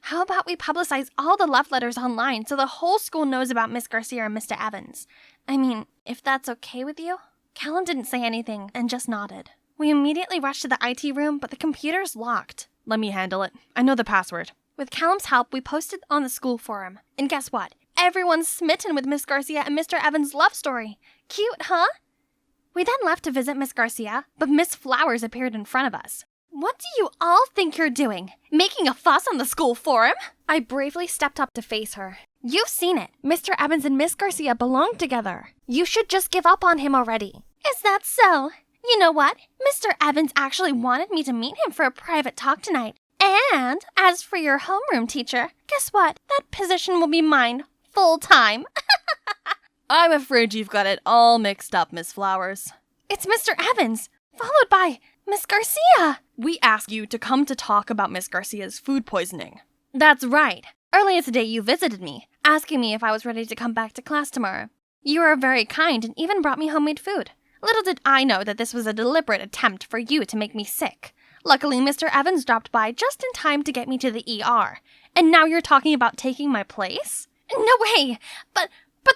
D: How about we publicize all the love letters online so the whole school knows about Miss Garcia and Mr. Evans? I mean, if that's okay with you? Callum didn't say anything and just nodded. We immediately rushed to the IT room, but the computer's locked. Let me handle it. I know the password. With Callum's help, we posted on the school forum. And guess what? Everyone's smitten with Miss Garcia and Mr. Evans' love story. Cute, huh? We then left to visit Miss Garcia, but Miss Flowers appeared in front of us. What do you all think you're doing? Making a fuss on the school forum? I bravely stepped up to face her. You've seen it. Mr. Evans and Miss Garcia belong together. You should just give up on him already. Is that so? You know what? Mr. Evans actually wanted me to meet him for a private talk tonight. And as for your homeroom teacher, guess what? That position will be mine full time. I'm afraid you've got it all mixed up, Miss Flowers. It's Mr. Evans, followed by Miss Garcia. We asked you to come to talk about Miss Garcia's food poisoning. That's right. Earlier today you visited me, asking me if I was ready to come back to class tomorrow. You were very kind and even brought me homemade food. Little did I know that this was a deliberate attempt for you to make me sick. Luckily, Mr. Evans dropped by just in time to get me to the ER. And now you're talking about taking my place? No way! But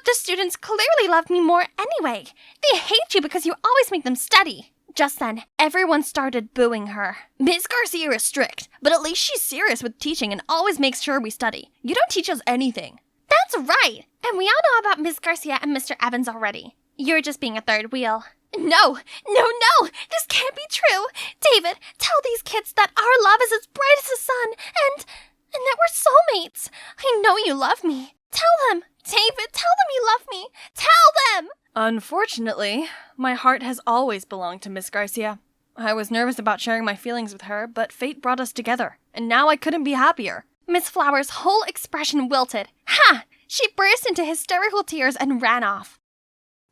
D: the students clearly love me more anyway. They hate you because you always make them study. Just then, everyone started booing her. Miss Garcia is strict, but at least she's serious with teaching and always makes sure we study. You don't teach us anything. That's right! And we all know about Miss Garcia and Mr. Evans already. You're just being a third wheel. No! This can't be true! David, tell these kids that our love is as bright as the sun, and that we're soulmates. I know you love me. Tell them! David, tell them you love me! Tell them! Unfortunately, my heart has always belonged to Miss Garcia. I was nervous about sharing my feelings with her, but fate brought us together, and now I couldn't be happier. Miss Flowers' whole expression wilted. Ha! She burst into hysterical tears and ran off.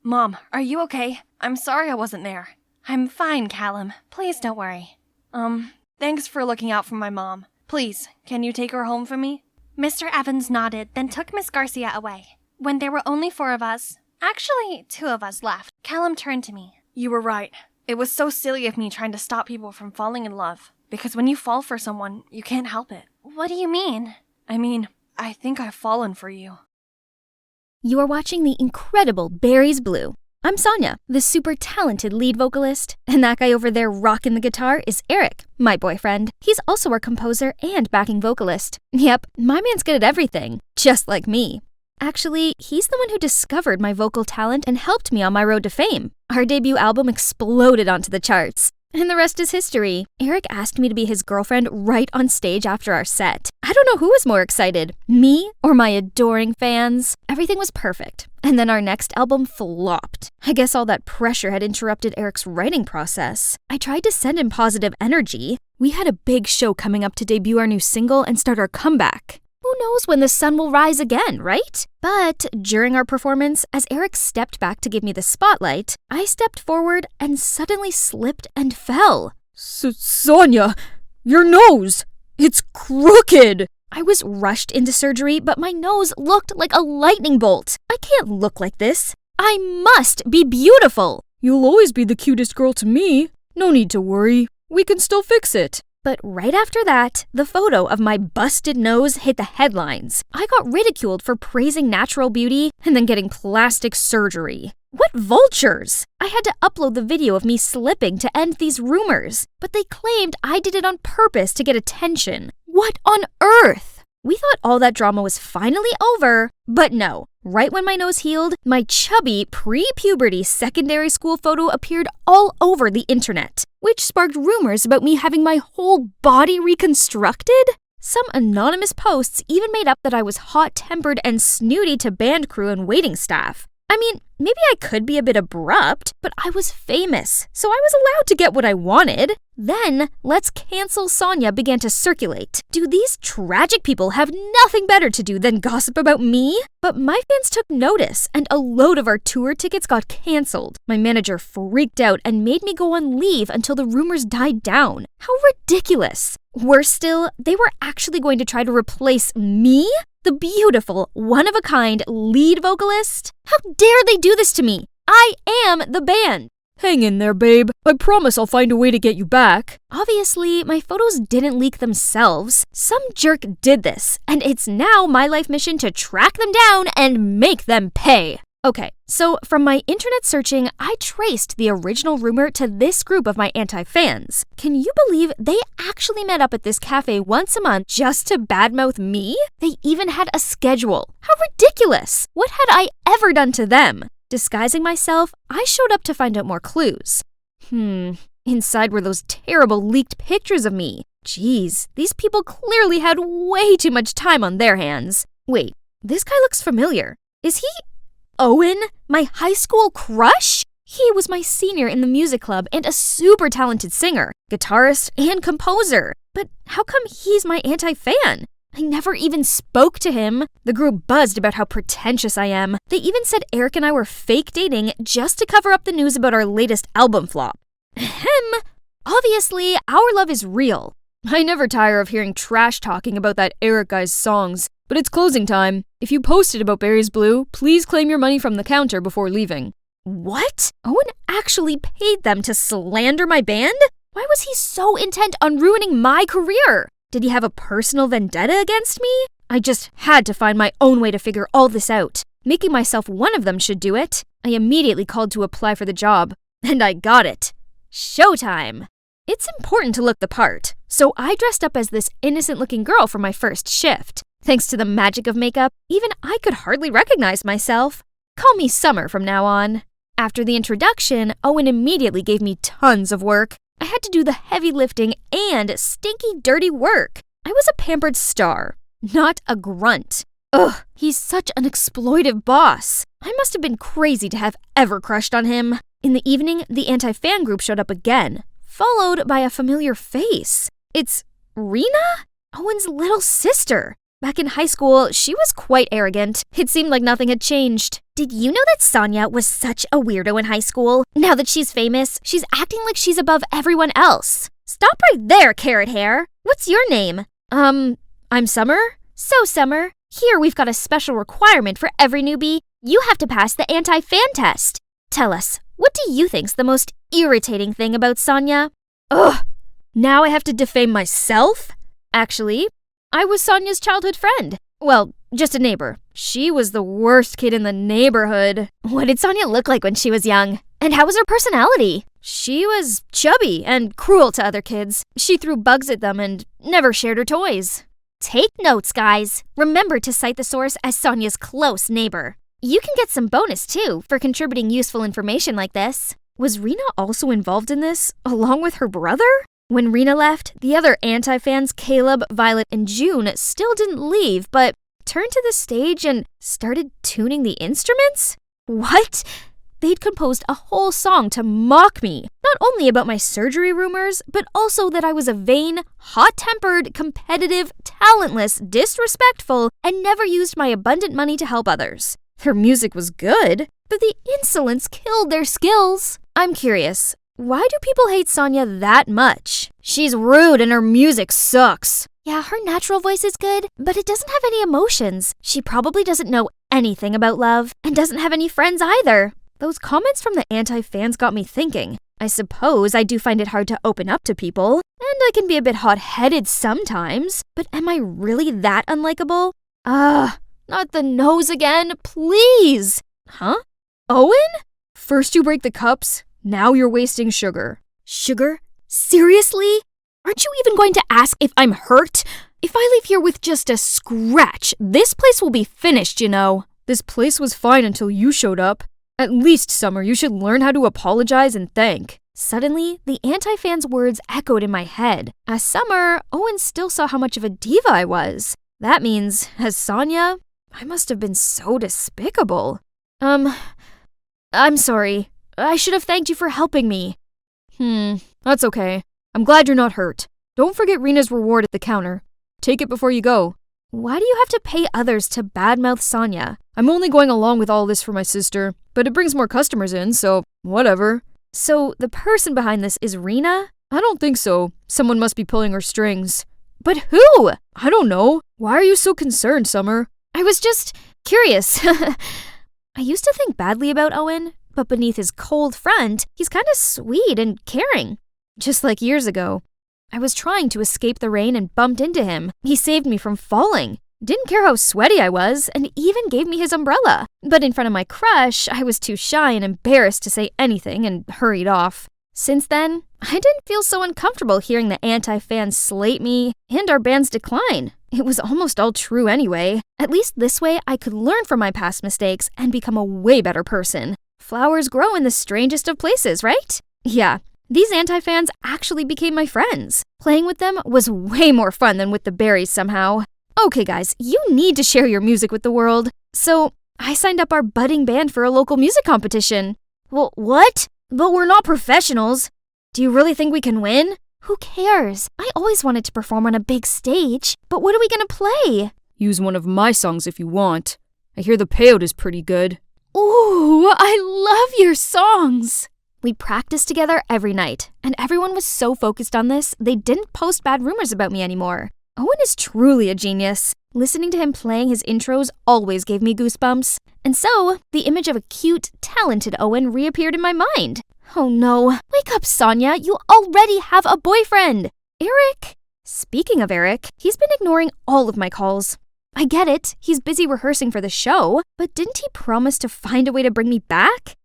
D: Mom, are you okay? I'm sorry I wasn't there. I'm fine, Callum. Please don't worry. Thanks for looking out for my mom. Please, can you take her home for me?
A: Mr. Evans nodded, then took Miss Garcia away. When there were only 4 of us, actually 2 of us left, Callum turned to me.
D: You were right. It was so silly of me trying to stop people from falling in love. Because when you fall for someone, you can't help it.
A: What do you mean?
D: I think I've fallen for you.
C: You are watching the incredible Berries Blue. I'm Sonia, the super talented lead vocalist, and that guy over there rocking the guitar is Eric, my boyfriend. He's also our composer and backing vocalist. Yep, my man's good at everything, just like me. Actually, he's the one who discovered my vocal talent and helped me on my road to fame. Our debut album exploded onto the charts. And the rest is history. Eric asked me to be his girlfriend right on stage after our set. I don't know who was more excited, me or my adoring fans. Everything was perfect. And then our next album flopped. I guess all that pressure had interrupted Eric's writing process. I tried to send him positive energy. We had a big show coming up to debut our new single and start our comeback. Who knows when the sun will rise again, right? But during our performance, as Eric stepped back to give me the spotlight, I stepped forward and suddenly slipped and fell. Sonia, your nose! It's crooked! I was rushed into surgery, but my nose looked like a lightning bolt. I can't look like this. I must be beautiful. You'll always be the cutest girl to me. No need to worry. We can still fix it. But right after that, the photo of my busted nose hit the headlines. I got ridiculed for praising natural beauty and then getting plastic surgery. What vultures! I had to upload the video of me slipping to end these rumors, but they claimed I did it on purpose to get attention. What on earth? We thought all that drama was finally over, but no. Right when my nose healed, my chubby, pre-puberty secondary school photo appeared all over the internet, which sparked rumors about me having my whole body reconstructed. Some anonymous posts even made up that I was hot-tempered and snooty to band crew and waiting staff. Maybe I could be a bit abrupt, but I was famous, so I was allowed to get what I wanted. Then, Let's Cancel Sonia began to circulate. Do these tragic people have nothing better to do than gossip about me? But my fans took notice, and a load of our tour tickets got canceled. My manager freaked out and made me go on leave until the rumors died down. How ridiculous! Worse still, they were actually going to try to replace me? The beautiful, one-of-a-kind lead vocalist? How dare they do this to me? I am the band. Hang in there, babe. I promise I'll find a way to get you back. Obviously, my photos didn't leak themselves. Some jerk did this, and it's now my life mission to track them down and make them pay. Okay, so from my internet searching, I traced the original rumor to this group of my anti-fans. Can you believe they actually met up at this cafe once a month just to badmouth me? They even had a schedule. How ridiculous! What had I ever done to them? Disguising myself, I showed up to find out more clues. Inside were those terrible leaked pictures of me. Jeez, these people clearly had way too much time on their hands. Wait, this guy looks familiar. Is he Owen, my high school crush? He was my senior in the music club and a super talented singer, guitarist, and composer. But how come he's my anti-fan? I never even spoke to him. The group buzzed about how pretentious I am. They even said Eric and I were fake dating just to cover up the news about our latest album flop. Obviously, our love is real. I never tire of hearing trash talking about that Eric guy's songs. But it's closing time. If you posted about Berries Blue, please claim your money from the counter before leaving. What? Owen actually paid them to slander my band? Why was he so intent on ruining my career? Did he have a personal vendetta against me? I just had to find my own way to figure all this out. Making myself one of them should do it. I immediately called to apply for the job. And I got it. Showtime! It's important to look the part, so I dressed up as this innocent-looking girl for my first shift. Thanks to the magic of makeup, even I could hardly recognize myself. Call me Summer from now on. After the introduction, Owen immediately gave me tons of work. I had to do the heavy lifting and stinky, dirty work. I was a pampered star, not a grunt. Ugh, he's such an exploitive boss. I must have been crazy to have ever crushed on him. In the evening, the anti-fan group showed up again, followed by a familiar face. It's Rena? Owen's little sister. Back in high school, she was quite arrogant. It seemed like nothing had changed. Did you know that Sonia was such a weirdo in high school? Now that she's famous, she's acting like she's above everyone else. Stop right there, carrot hair. What's your name? I'm Summer? So, Summer, here we've got a special requirement for every newbie. You have to pass the anti-fan test. Tell us, what do you think's the most irritating thing about Sonia?
B: Ugh! Now I have to defame myself? Actually, I was Sonia's childhood friend. Well, just a neighbor. She was the worst kid in the neighborhood.
C: What did Sonia look like when she was young? And how was her personality?
B: She was chubby and cruel to other kids. She threw bugs at them and never shared her toys.
C: Take notes, guys. Remember to cite the source as Sonia's close neighbor. You can get some bonus, too, for contributing useful information like this.
B: Was Rena also involved in this, along with her brother? When Rena left, the other anti-fans, Caleb, Violet, and June, still didn't leave, but turned to the stage and started tuning the instruments? What? They'd composed a whole song to mock me, not only about my surgery rumors, but also that I was a vain, hot-tempered, competitive, talentless, disrespectful, and never used my abundant money to help others. Their music was good, but the insolence killed their skills. I'm curious, why do people hate Sonia that much? She's rude and her music sucks.
C: Yeah, her natural voice is good, but it doesn't have any emotions. She probably doesn't know anything about love, and doesn't have any friends either.
B: Those comments from the anti-fans got me thinking. I suppose I do find it hard to open up to people, and I can be a bit hot-headed sometimes, but am I really that unlikable? Not the nose again, please! Huh? Owen? First you break the cups, now you're wasting sugar.
C: Sugar? Seriously? Aren't you even going to ask if I'm hurt?
B: If I leave here with just a scratch, this place will be finished, you know. This place was fine until you showed up. At least, Summer, you should learn how to apologize and thank. Suddenly, the anti-fans' words echoed in my head. As Summer, Owen still saw how much of a diva I was. That means, as Sonia, I must have been so despicable. I'm sorry. I should have thanked you for helping me. That's okay. I'm glad you're not hurt. Don't forget Rena's reward at the counter. Take it before you go. Why do you have to pay others to badmouth Sonia? I'm only going along with all this for my sister, but it brings more customers in, so whatever. So the person behind this is Rena? I don't think so. Someone must be pulling her strings. But who? I don't know. Why are you so concerned, Summer? I was just curious. I used to think badly about Owen, but beneath his cold front, he's kind of sweet and caring. Just like years ago. I was trying to escape the rain and bumped into him. He saved me from falling. Didn't care how sweaty I was, and even gave me his umbrella. But in front of my crush, I was too shy and embarrassed to say anything and hurried off. Since then, I didn't feel so uncomfortable hearing the anti-fans slate me and our band's decline. It was almost all true anyway. At least this way, I could learn from my past mistakes and become a way better person. Flowers grow in the strangest of places, right? Yeah. These anti-fans actually became my friends. Playing with them was way more fun than with the berries somehow. Okay guys, you need to share your music with the world. So, I signed up our budding band for a local music competition. Well, what? But we're not professionals. Do you really think we can win?
C: Who cares? I always wanted to perform on a big stage. But what are we gonna play?
B: Use one of my songs if you want. I hear the payout is pretty good. Ooh, I love your songs! We practiced together every night, and everyone was so focused on this, they didn't post bad rumors about me anymore. Owen is truly a genius. Listening to him playing his intros always gave me goosebumps. And so, the image of a cute, talented Owen reappeared in my mind. Oh no, wake up, Sonia, you already have a boyfriend! Eric? Speaking of Eric, he's been ignoring all of my calls. I get it, he's busy rehearsing for the show, but didn't he promise to find a way to bring me back?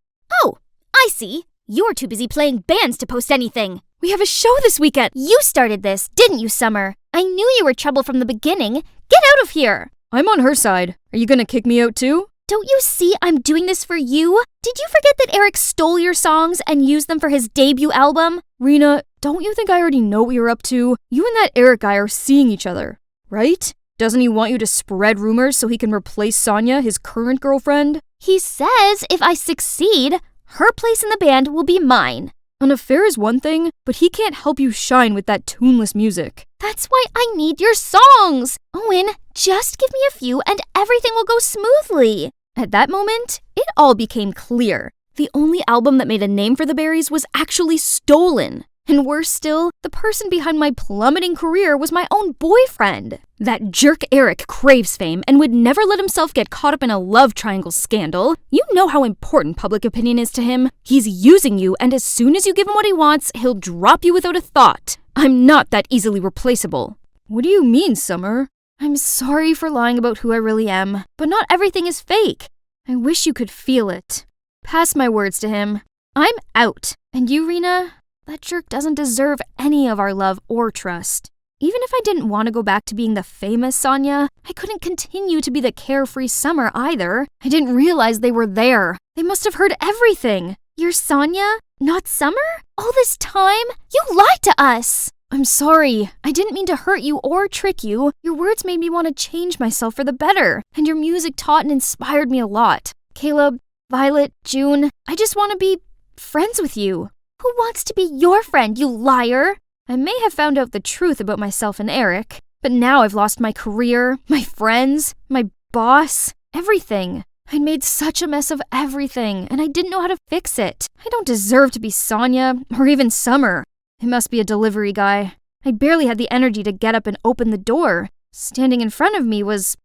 C: Oh, I see. You're too busy playing bands to post anything.
B: We have a show this weekend.
C: You started this, didn't you, Summer? I knew you were trouble from the beginning. Get out of here!
B: I'm on her side. Are you gonna kick me out too?
C: Don't you see I'm doing this for you? Did you forget that Eric stole your songs and used them for his debut album?
B: Rena, don't you think I already know what you're up to? You and that Eric guy are seeing each other, right? Doesn't he want you to spread rumors so he can replace Sonia, his current girlfriend?
C: He says if I succeed, her place in the band will be mine.
B: An affair is one thing, but he can't help you shine with that tuneless music.
C: That's why I need your songs! Owen, just give me a few and everything will go smoothly.
B: At that moment, it all became clear. The only album that made a name for the Berries was actually stolen.
C: And worse still, the person behind my plummeting career was my own boyfriend. That jerk Eric craves fame and would never let himself get caught up in a love triangle scandal. You know how important public opinion is to him. He's using you, and as soon as you give him what he wants, he'll drop you without a thought. I'm not that easily replaceable. What do you mean, Summer? I'm sorry for lying about who I really am, but not everything is fake. I wish you could feel it. Pass my words to him. I'm out. And you, Rena? That jerk doesn't deserve any of our love or trust. Even if I didn't want to go back to being the famous Sonia, I couldn't continue to be the carefree Summer either. I didn't realize they were there. They must have heard everything.
B: You're Sonia, not Summer? All this time? You lied to us!
C: I'm sorry. I didn't mean to hurt you or trick you. Your words made me want to change myself for the better, and your music taught and inspired me a lot. Caleb, Violet, June, I just want to be friends with you.
B: Who wants to be your friend, you liar?
C: I may have found out the truth about myself and Eric, but now I've lost my career, my friends, my boss, everything. I'd made such a mess of everything, and I didn't know how to fix it. I don't deserve to be Sonia, or even Summer. It must be a delivery guy. I barely had the energy to get up and open the door. Standing in front of me was...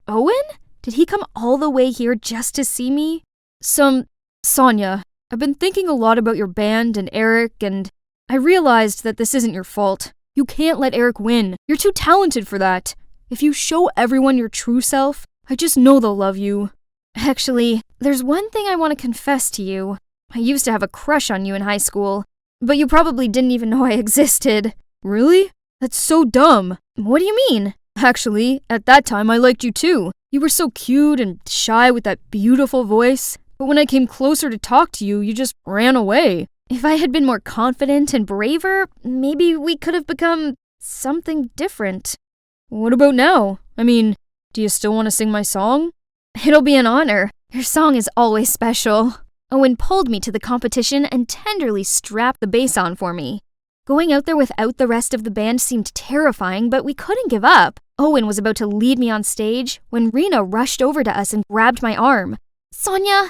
C: Owen? Did he come all the way here just to see me? Sonia, I've been thinking a lot about your band and Eric, and I realized that this isn't your fault. You can't let Eric win. You're too talented for that. If you show everyone your true self, I just know they'll love you. Actually, there's one thing I want to confess to you. I used to have a crush on you in high school, but you probably didn't even know I existed. Really? That's so dumb. What do you mean? Actually, at that time I liked you too. You were so cute and shy with that beautiful voice. But when I came closer to talk to you, you just ran away. If I had been more confident and braver, maybe we could have become something different. What about now? I mean, do you still want to sing my song? It'll be an honor. Your song is always special. Owen pulled me to the competition and tenderly strapped the bass on for me. Going out there without the rest of the band seemed terrifying, but we couldn't give up. Owen was about to lead me on stage when Rena rushed over to us and grabbed my arm.
B: Sonia,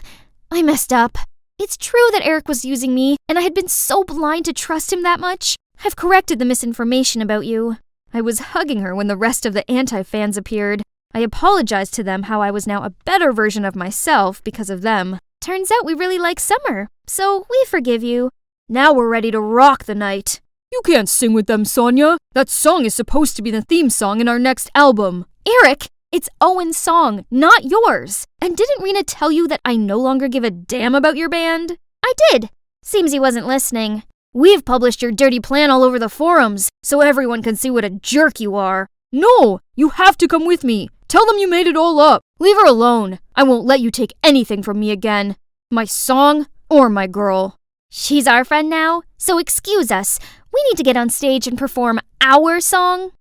B: I messed up. It's true that Eric was using me, and I had been so blind to trust him that much. I've corrected the misinformation about you.
C: I was hugging her when the rest of the anti-fans appeared. I apologized to them how I was now a better version of myself because of them.
B: Turns out we really like Summer, so we forgive you.
C: Now we're ready to rock the night. You can't sing with them, Sonia. That song is supposed to be the theme song in our next album.
B: Eric,
C: it's Owen's song, not yours. And didn't Rena tell you that I no longer give a damn about your band?
B: I did. Seems he wasn't listening.
C: We've published your dirty plan all over the forums, so everyone can see what a jerk you are. No, you have to come with me. Tell them you made it all up. Leave her alone. I won't let you take anything from me again. My song or my girl.
B: She's our friend now, so excuse us. We need to get on stage and perform our song.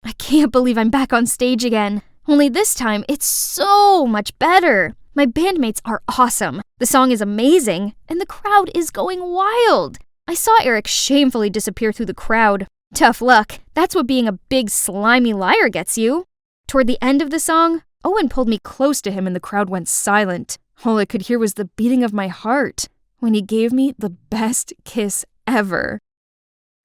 C: I can't believe I'm back on stage again. Only this time, it's so much better. My bandmates are awesome. The song is amazing, and the crowd is going wild. I saw Eric shamefully disappear through the crowd. Tough luck. That's what being a big slimy liar gets you. Toward the end of the song, Owen pulled me close to him and the crowd went silent. All I could hear was the beating of my heart when he gave me the best kiss ever.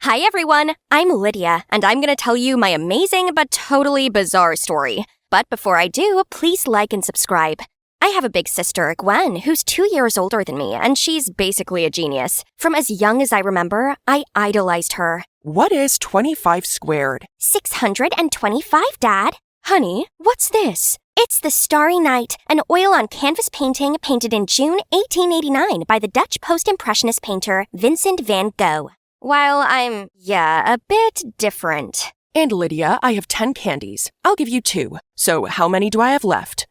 A: Hi everyone, I'm Lydia, and I'm going to tell you my amazing but totally bizarre story. But before I do, please like and subscribe. I have a big sister, Gwen, who's 2 years older than me, and she's basically a genius. From as young as I remember, I idolized her.
F: What is 25 squared?
A: 625, Dad. Honey, what's this? It's The Starry Night, an oil-on-canvas painting painted in June 1889 by the Dutch post-impressionist painter Vincent van Gogh. While I'm, a bit different.
F: And Lydia, I have 10 candies. I'll give you 2. So how many do I have left?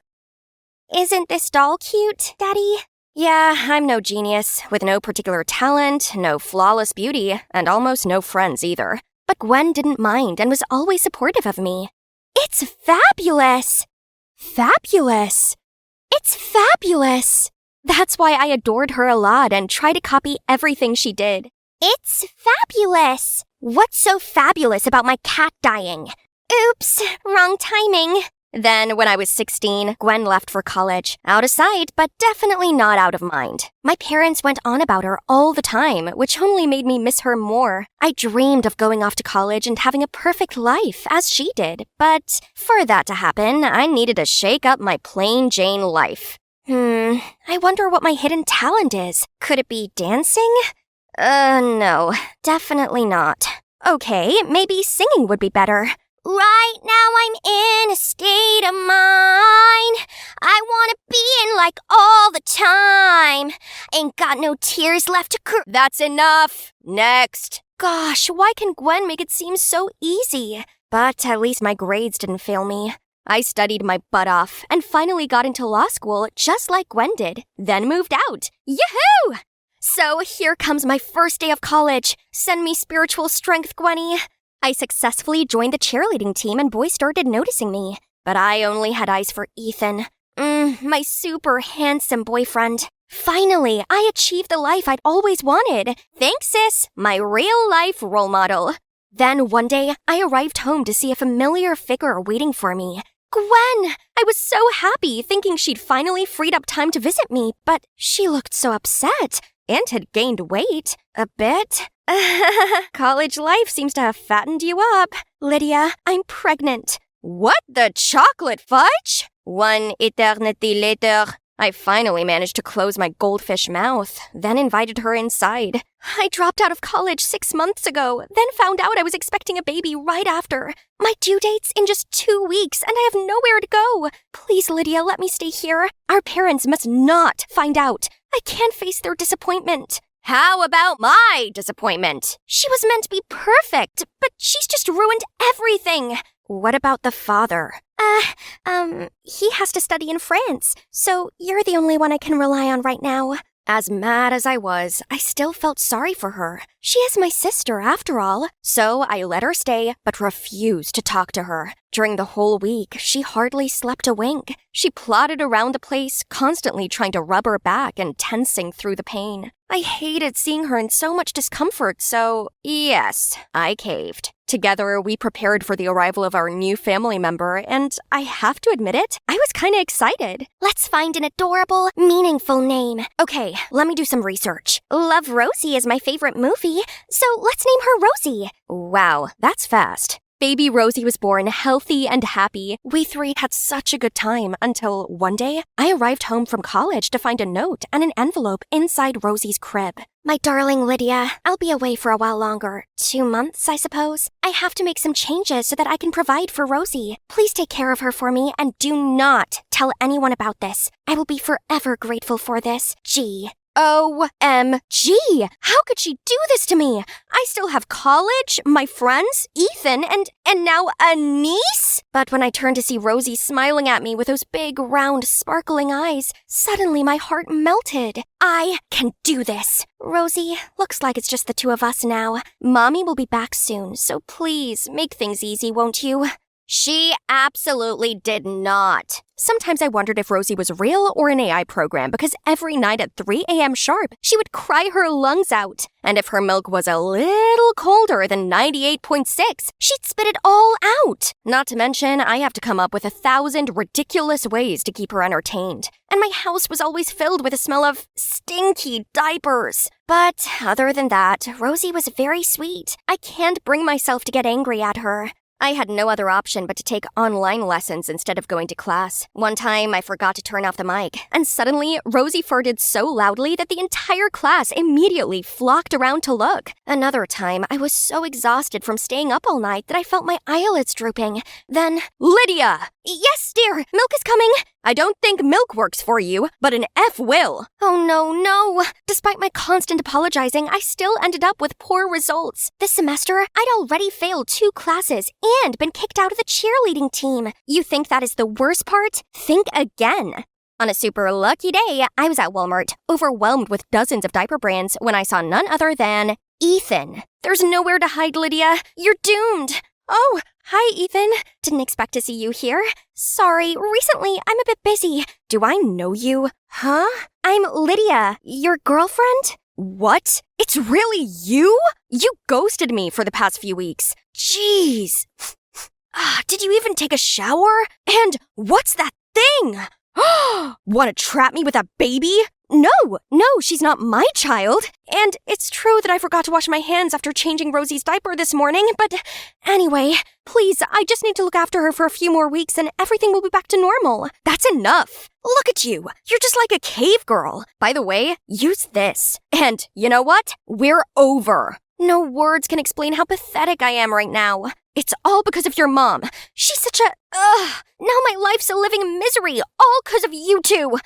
A: Isn't this doll cute, Daddy? Yeah, I'm no genius, with no particular talent, no flawless beauty, and almost no friends either. But Gwen didn't mind and was always supportive of me. It's fabulous! Fabulous! It's fabulous! That's why I adored her a lot and tried to copy everything she did. It's fabulous! What's so fabulous about my cat dying? Oops, wrong timing. Then, when I was 16, Gwen left for college. Out of sight, but definitely not out of mind. My parents went on about her all the time, which only made me miss her more. I dreamed of going off to college and having a perfect life, as she did. But for that to happen, I needed to shake up my plain Jane life. I wonder what my hidden talent is. Could it be dancing? No, definitely not. Okay, maybe singing would be better. Right now I'm in a state of mind I wanna be in like all the time. Ain't got no tears left to cry. That's enough. Next. Gosh, why can Gwen make it seem so easy? But at least my grades didn't fail me. I studied my butt off and finally got into law school just like Gwen did, then moved out. Yahoo! So here comes my first day of college. Send me spiritual strength, Gwenny. I successfully joined the cheerleading team and boys started noticing me. But I only had eyes for Ethan. My super handsome boyfriend. Finally, I achieved the life I'd always wanted. Thanks, sis, my real-life role model. Then one day, I arrived home to see a familiar figure waiting for me. Gwen! I was so happy, thinking she'd finally freed up time to visit me, but she looked so upset and had gained weight. A bit. College life seems to have fattened you up. Lydia, I'm pregnant. What the chocolate fudge? One eternity later, I finally managed to close my goldfish mouth, then invited her inside. I dropped out of college 6 months ago, then found out I was expecting a baby right after. My due date's in just 2 weeks, and I have nowhere to go. Please, Lydia, let me stay here. Our parents must not find out. I can't face their disappointment. How about my disappointment? She was meant to be perfect, but she's just ruined everything. What about the father? He has to study in France, so you're the only one I can rely on right now. As mad as I was, I still felt sorry for her. She is my sister, after all. So I let her stay, but refused to talk to her. During the whole week, she hardly slept a wink. She plodded around the place, constantly trying to rub her back and tensing through the pain. I hated seeing her in so much discomfort, so yes, I caved. Together, we prepared for the arrival of our new family member, and I have to admit it, I was kinda excited. Let's find an adorable, meaningful name. Okay, let me do some research. Love Rosie is my favorite movie, so let's name her Rosie. Wow, that's fast. Baby Rosie was born healthy and happy. We three had such a good time until one day, I arrived home from college to find a note and an envelope inside Rosie's crib. My darling Lydia, I'll be away for a while longer. 2 months, I suppose. I have to make some changes so that I can provide for Rosie. Please take care of her for me and do not tell anyone about this. I will be forever grateful for this. G. OMG! How could she do this to me? I still have college, my friends, Ethan, and now a niece? But when I turned to see Rosie smiling at me with those big, round, sparkling eyes, suddenly my heart melted. I can do this. Rosie, looks like it's just the two of us now. Mommy will be back soon, so please make things easy, won't you? She absolutely did not. Sometimes I wondered if Rosie was real or an AI program because every night at 3 a.m. sharp, she would cry her lungs out. And if her milk was a little colder than 98.6, she'd spit it all out. Not to mention, I have to come up with 1,000 ridiculous ways to keep her entertained. And my house was always filled with the smell of stinky diapers. But other than that, Rosie was very sweet. I can't bring myself to get angry at her. I had no other option but to take online lessons instead of going to class. One time, I forgot to turn off the mic, and suddenly, Rosie farted so loudly that the entire class immediately flocked around to look. Another time, I was so exhausted from staying up all night that I felt my eyelids drooping. Then, Lydia! Yes, dear, milk is coming! I don't think milk works for you, but an F will. Oh no. Despite my constant apologizing, I still ended up with poor results. This semester, I'd already failed 2 classes and been kicked out of the cheerleading team. You think that is the worst part? Think again. On a super lucky day, I was at Walmart, overwhelmed with dozens of diaper brands when I saw none other than Ethan. There's nowhere to hide, Lydia. You're doomed. Oh, hi, Ethan. Didn't expect to see you here. Sorry, recently I'm a bit busy. Do I know you? Huh? I'm Lydia, your girlfriend? What? It's really you? You ghosted me for the past few weeks. Jeez. Did you even take a shower? And what's that thing? Want to trap me with a baby? No, she's not my child. And it's true that I forgot to wash my hands after changing Rosie's diaper this morning, but anyway, please, I just need to look after her for a few more weeks and everything will be back to normal. That's enough. Look at you. You're just like a cave girl. By the way, use this. And you know what? We're over. No words can explain how pathetic I am right now. It's all because of your mom. She's such a... Now my life's a living misery, all because of you two.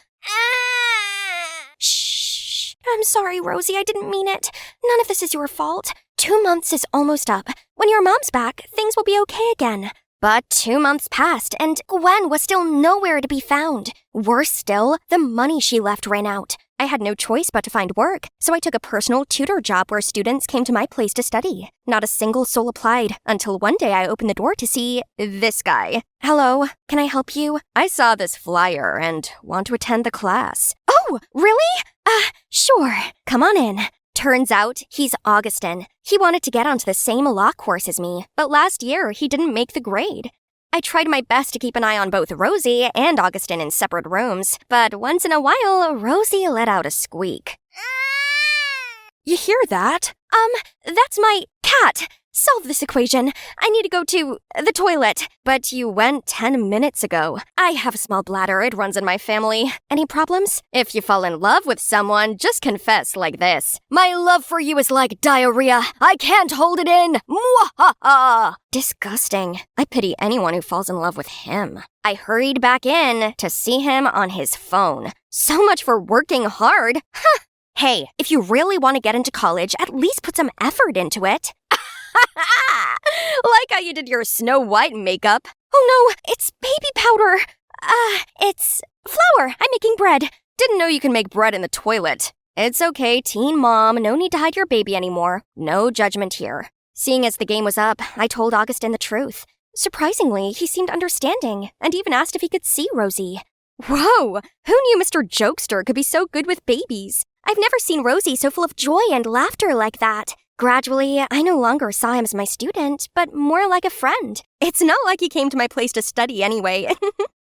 A: Shh. I'm sorry, Rosie, I didn't mean it. None of this is your fault. 2 months is almost up. When your mom's back, things will be okay again. But 2 months passed, and Gwen was still nowhere to be found. Worse still, the money she left ran out. I had no choice but to find work, so I took a personal tutor job where students came to my place to study. Not a single soul applied, until one day I opened the door to see this guy. Hello, can I help you? I saw this flyer and want to attend the class. Oh, really? Sure. Come on in. Turns out, he's Augustin. He wanted to get onto the same law course as me, but last year he didn't make the grade. I tried my best to keep an eye on both Rosie and Augustin in separate rooms, but once in a while, Rosie let out a squeak. You hear that? That's my cat. Solve this equation. I need to go to the toilet. But you went 10 minutes ago. I have a small bladder. It runs in my family. Any problems? If you fall in love with someone, just confess like this. My love for you is like diarrhea. I can't hold it in. Mwahaha! Disgusting. I pity anyone who falls in love with him. I hurried back in to see him on his phone. So much for working hard. Huh. Hey, if you really want to get into college, at least put some effort into it. Like how you did your Snow White makeup. Oh no, it's baby powder. It's flour. I'm making bread. Didn't know you can make bread in the toilet. It's okay, teen mom. No need to hide your baby anymore. No judgment here. Seeing as the game was up, I told Augustin the truth. Surprisingly, he seemed understanding and even asked if he could see Rosie. Whoa! Who knew Mr. Jokester could be so good with babies? I've never seen Rosie so full of joy and laughter like that. Gradually, I no longer saw him as my student, but more like a friend. It's not like he came to my place to study anyway.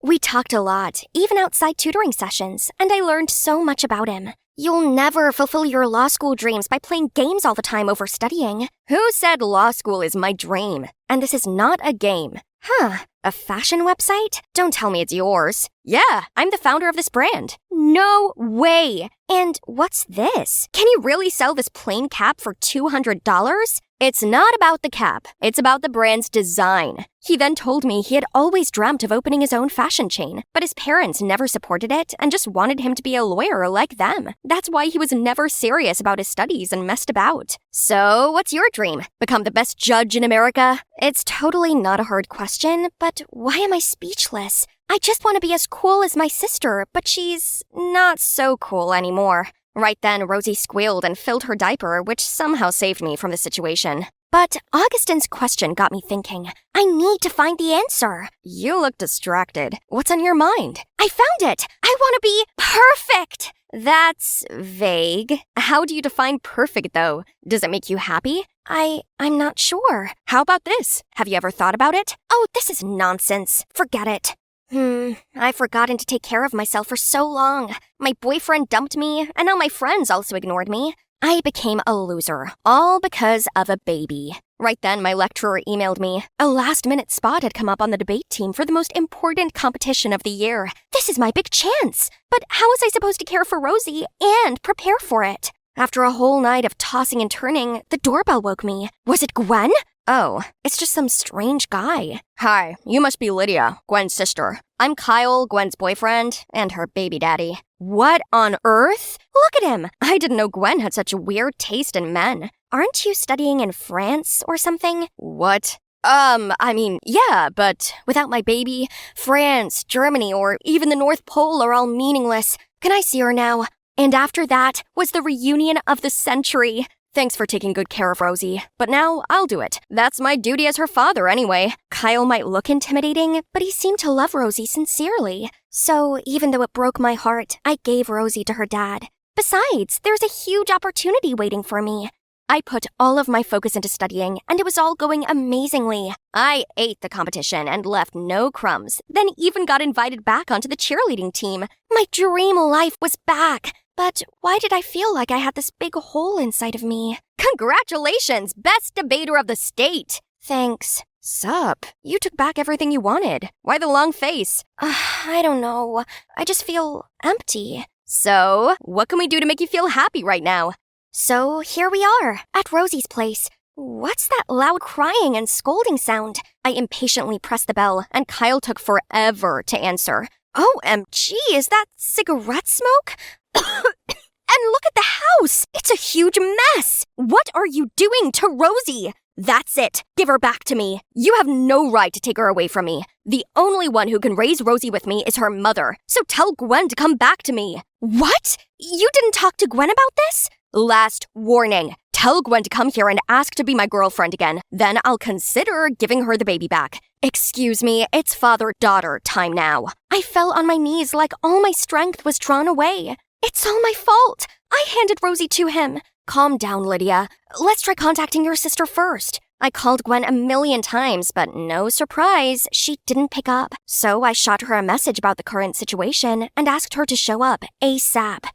A: We talked a lot, even outside tutoring sessions, and I learned so much about him. You'll never fulfill your law school dreams by playing games all the time over studying. Who said law school is my dream? And this is not a game. Huh, a fashion website? Don't tell me it's yours. Yeah, I'm the founder of this brand. No way. And what's this? Can you really sell this plain cap for $200? It's not about the cap. It's about the brand's design. He then told me he had always dreamt of opening his own fashion chain, but his parents never supported it and just wanted him to be a lawyer like them. That's why he was never serious about his studies and messed about. So, what's your dream? Become the best judge in America? It's totally not a hard question, but why am I speechless? I just want to be as cool as my sister, but she's not so cool anymore. Right then, Rosie squealed and filled her diaper, which somehow saved me from the situation. But Augustin's question got me thinking. I need to find the answer. You look distracted. What's on your mind? I found it! I want to be perfect! That's vague. How do you define perfect, though? Does it make you happy? I'm not sure. How about this? Have you ever thought about it? Oh, this is nonsense. Forget it. I've forgotten to take care of myself for so long. My boyfriend dumped me, and now my friends also ignored me. I became a loser, all because of a baby. Right then, my lecturer emailed me. A last-minute spot had come up on the debate team for the most important competition of the year. This is my big chance. But how was I supposed to care for Rosie and prepare for it? After a whole night of tossing and turning, the doorbell woke me. Was it Gwen? Oh, it's just some strange guy. Hi, you must be Lydia, Gwen's sister. I'm Kyle, Gwen's boyfriend, and her baby daddy. What on earth? Look at him! I didn't know Gwen had such a weird taste in men. Aren't you studying in France or something? What? Yeah, but without my baby, France, Germany, or even the North Pole are all meaningless. Can I see her now? And after that was the reunion of the century. Thanks for taking good care of Rosie, but now I'll do it. That's my duty as her father anyway. Kyle might look intimidating, but he seemed to love Rosie sincerely. So even though it broke my heart, I gave Rosie to her dad. Besides, there's a huge opportunity waiting for me. I put all of my focus into studying, and it was all going amazingly. I ate the competition and left no crumbs, then even got invited back onto the cheerleading team. My dream life was back. But why did I feel like I had this big hole inside of me? Congratulations, best debater of the state! Thanks. Sup? You took back everything you wanted. Why the long face? I don't know. I just feel empty. So, what can we do to make you feel happy right now? So, here we are, at Rosie's place. What's that loud crying and scolding sound? I impatiently pressed the bell, and Kyle took forever to answer. OMG, is that cigarette smoke? And look at the house! It's a huge mess! What are you doing to Rosie? That's it. Give her back to me. You have no right to take her away from me. The only one who can raise Rosie with me is her mother. So tell Gwen to come back to me. What? You didn't talk to Gwen about this? Last warning. Tell Gwen to come here and ask to be my girlfriend again. Then I'll consider giving her the baby back. Excuse me, it's father-daughter time now. I fell on my knees like all my strength was drawn away. It's all my fault. I handed Rosie to him. Calm down, Lydia. Let's try contacting your sister first. I called Gwen a million times, but no surprise, she didn't pick up. So I shot her a message about the current situation and asked her to show up ASAP.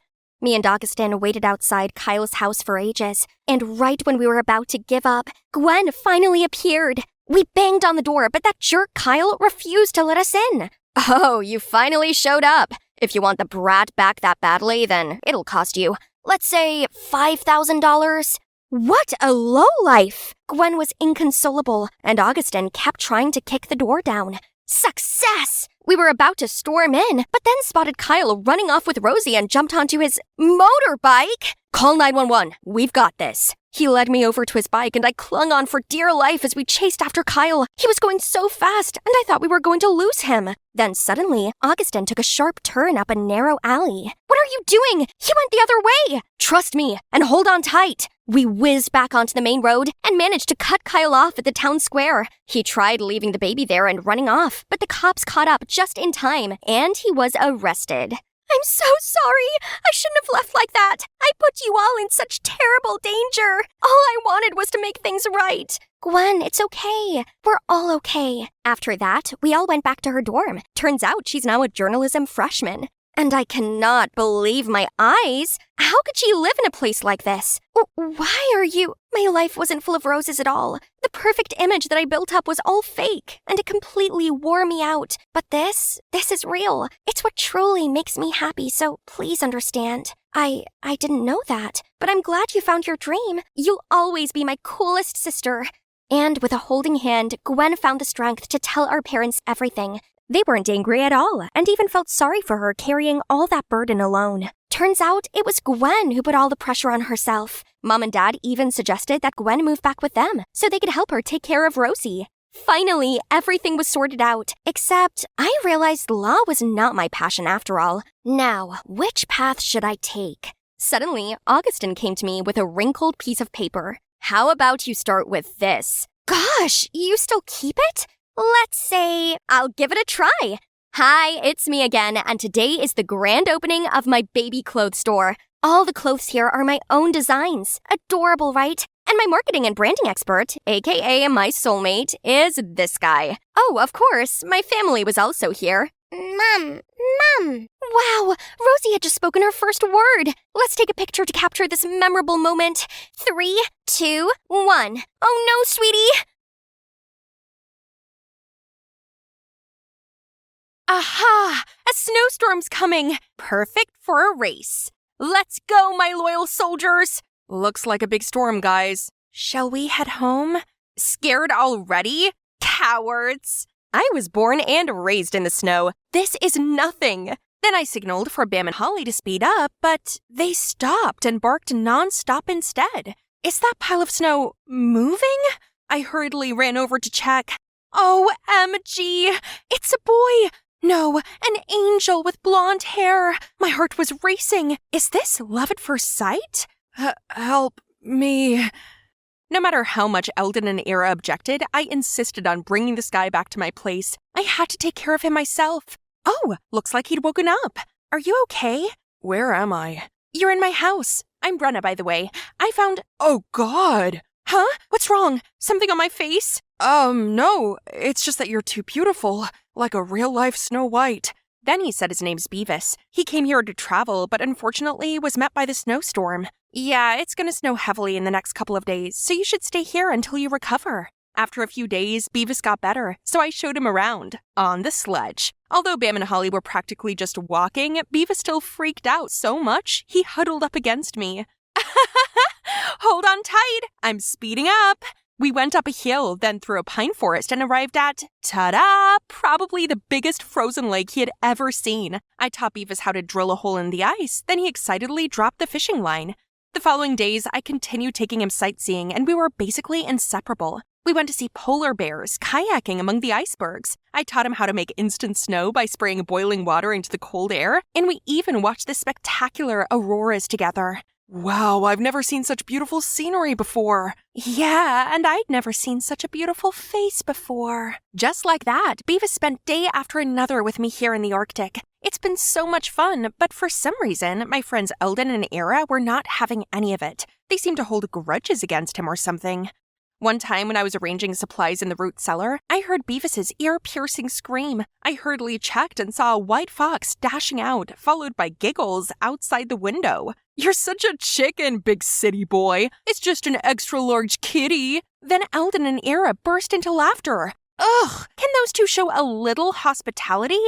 A: Me and Augustin waited outside Kyle's house for ages, and right when we were about to give up, Gwen finally appeared. We banged on the door, but that jerk Kyle refused to let us in. Oh, you finally showed up. If you want the brat back that badly, then it'll cost you, let's say, $5,000. What a lowlife! Gwen was inconsolable, and Augustin kept trying to kick the door down. Success! We were about to storm in, but then spotted Kyle running off with Rosie and jumped onto his motorbike. Call 911. We've got this. He led me over to his bike, and I clung on for dear life as we chased after Kyle. He was going so fast, and I thought we were going to lose him. Then suddenly, Augustin took a sharp turn up a narrow alley. What are you doing? He went the other way. Trust me, and hold on tight. We whizzed back onto the main road and managed to cut Kyle off at the town square. He tried leaving the baby there and running off, but the cops caught up just in time, and he was arrested. I'm so sorry. I shouldn't have left like that. I put you all in such terrible danger. All I wanted was to make things right. Gwen, it's okay. We're all okay. After that, we all went back to her dorm. Turns out she's now a journalism freshman. And I cannot believe my eyes. How could she live in a place like this? Why are you... My life wasn't full of roses at all. The perfect image that I built up was all fake, and it completely wore me out. But this is real. It's what truly makes me happy, so please understand. I didn't know that, but I'm glad you found your dream. You'll always be my coolest sister. And with a holding hand, Gwen found the strength to tell our parents everything. They weren't angry at all, and even felt sorry for her carrying all that burden alone. Turns out it was Gwen who put all the pressure on herself. Mom and Dad even suggested that Gwen move back with them, so they could help her take care of Rosie. Finally, everything was sorted out, except I realized law was not my passion after all. Now, which path should I take? Suddenly, Augustin came to me with a wrinkled piece of paper. How about you start with this? Gosh, you still keep it? Let's say I'll give it a try. Hi, it's me again, and today is the grand opening of my baby clothes store. All the clothes here are my own designs. Adorable, right? And my marketing and branding expert, aka my soulmate, is this guy. Oh, of course, my family was also here. Mom. Wow, Rosie had just spoken her first word. Let's take a picture to capture this memorable moment. 3, 2, 1. Oh no, sweetie. Aha! A snowstorm's coming! Perfect for a race. Let's go, my loyal soldiers!
F: Looks like a big storm, guys.
A: Shall we head home? Scared already? Cowards! I was born and raised in the snow. This is nothing. Then I signaled for Bam and Holly to speed up, but they stopped and barked non-stop instead. Is that pile of snow moving? I hurriedly ran over to check. OMG! It's a boy! No, an angel with blonde hair. My heart was racing. Is this love at first sight?
F: Help me. No matter how much Eldon and Era objected, I insisted on bringing this guy back to my place. I had to take care of him myself. Oh, looks like he'd woken up. Are you okay? Where am I?
A: You're in my house.
F: I'm Brenna, by the way. I found— Oh, God! Huh? What's wrong? Something on my face? No. It's just that you're too beautiful. Like a real-life Snow White. Then he said his name's Beavis. He came here to travel, but unfortunately was met by the snowstorm. Yeah, it's gonna snow heavily in the next couple of days, so you should stay here until you recover. After a few days, Beavis got better, so I showed him around. On the sledge. Although Bam and Holly were practically just walking, Beavis still freaked out so much, he huddled up against me. Hold on tight, I'm speeding up. We went up a hill, then through a pine forest and arrived at, ta-da, probably the biggest frozen lake he had ever seen. I taught Beavis how to drill a hole in the ice, then he excitedly dropped the fishing line. The following days, I continued taking him sightseeing, and we were basically inseparable. We went to see polar bears, kayaking among the icebergs. I taught him how to make instant snow by spraying boiling water into the cold air, and we even watched the spectacular auroras together. Wow, I've never seen such beautiful scenery before. Yeah, and I'd never seen such a beautiful face before. Just like that, Beavis spent day after another with me here in the Arctic. It's been so much fun, but for some reason, my friends Eldon and Era were not having any of it. They seemed to hold grudges against him or something. One time when I was arranging supplies in the root cellar, I heard Beavis's ear-piercing scream. I hurriedly checked and saw a white fox dashing out, followed by giggles outside the window. You're such a chicken, big city boy. It's just an extra-large kitty. Then Eldon and Era burst into laughter. Ugh, can those two show a little hospitality?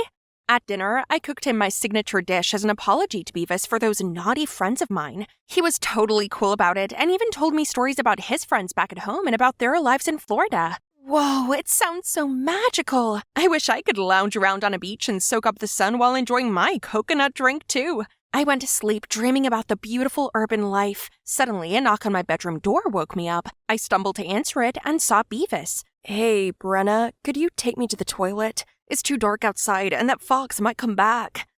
F: At dinner, I cooked him my signature dish as an apology to Beavis for those naughty friends of mine. He was totally cool about it and even told me stories about his friends back at home and about their lives in Florida. Whoa, it sounds so magical. I wish I could lounge around on a beach and soak up the sun while enjoying my coconut drink, too. I went to sleep dreaming about the beautiful urban life. Suddenly, a knock on my bedroom door woke me up. I stumbled to answer it and saw Beavis. Hey, Brenna, could you take me to the toilet? It's too dark outside, and that fox might come back.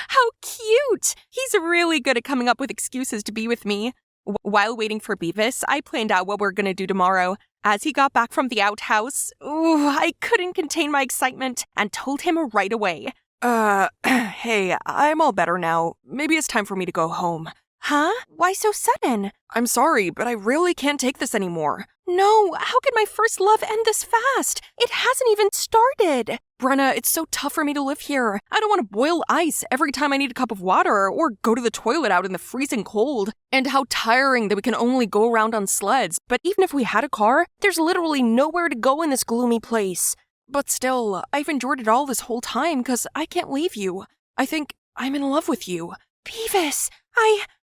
F: How cute! He's really good at coming up with excuses to be with me. While waiting for Beavis, I planned out what we're gonna do tomorrow. As he got back from the outhouse, I couldn't contain my excitement and told him right away. Hey, I'm all better now. Maybe it's time for me to go home. Huh? Why so sudden? I'm sorry, but I really can't take this anymore. No, how could my first love end this fast? It hasn't even started. Brenna, it's so tough for me to live here. I don't want to boil ice every time I need a cup of water or go to the toilet out in the freezing cold. And how tiring that we can only go around on sleds. But even if we had a car, there's literally nowhere to go in this gloomy place. But still, I've endured it all this whole time because I can't leave you. I think I'm in love with you. Beavis,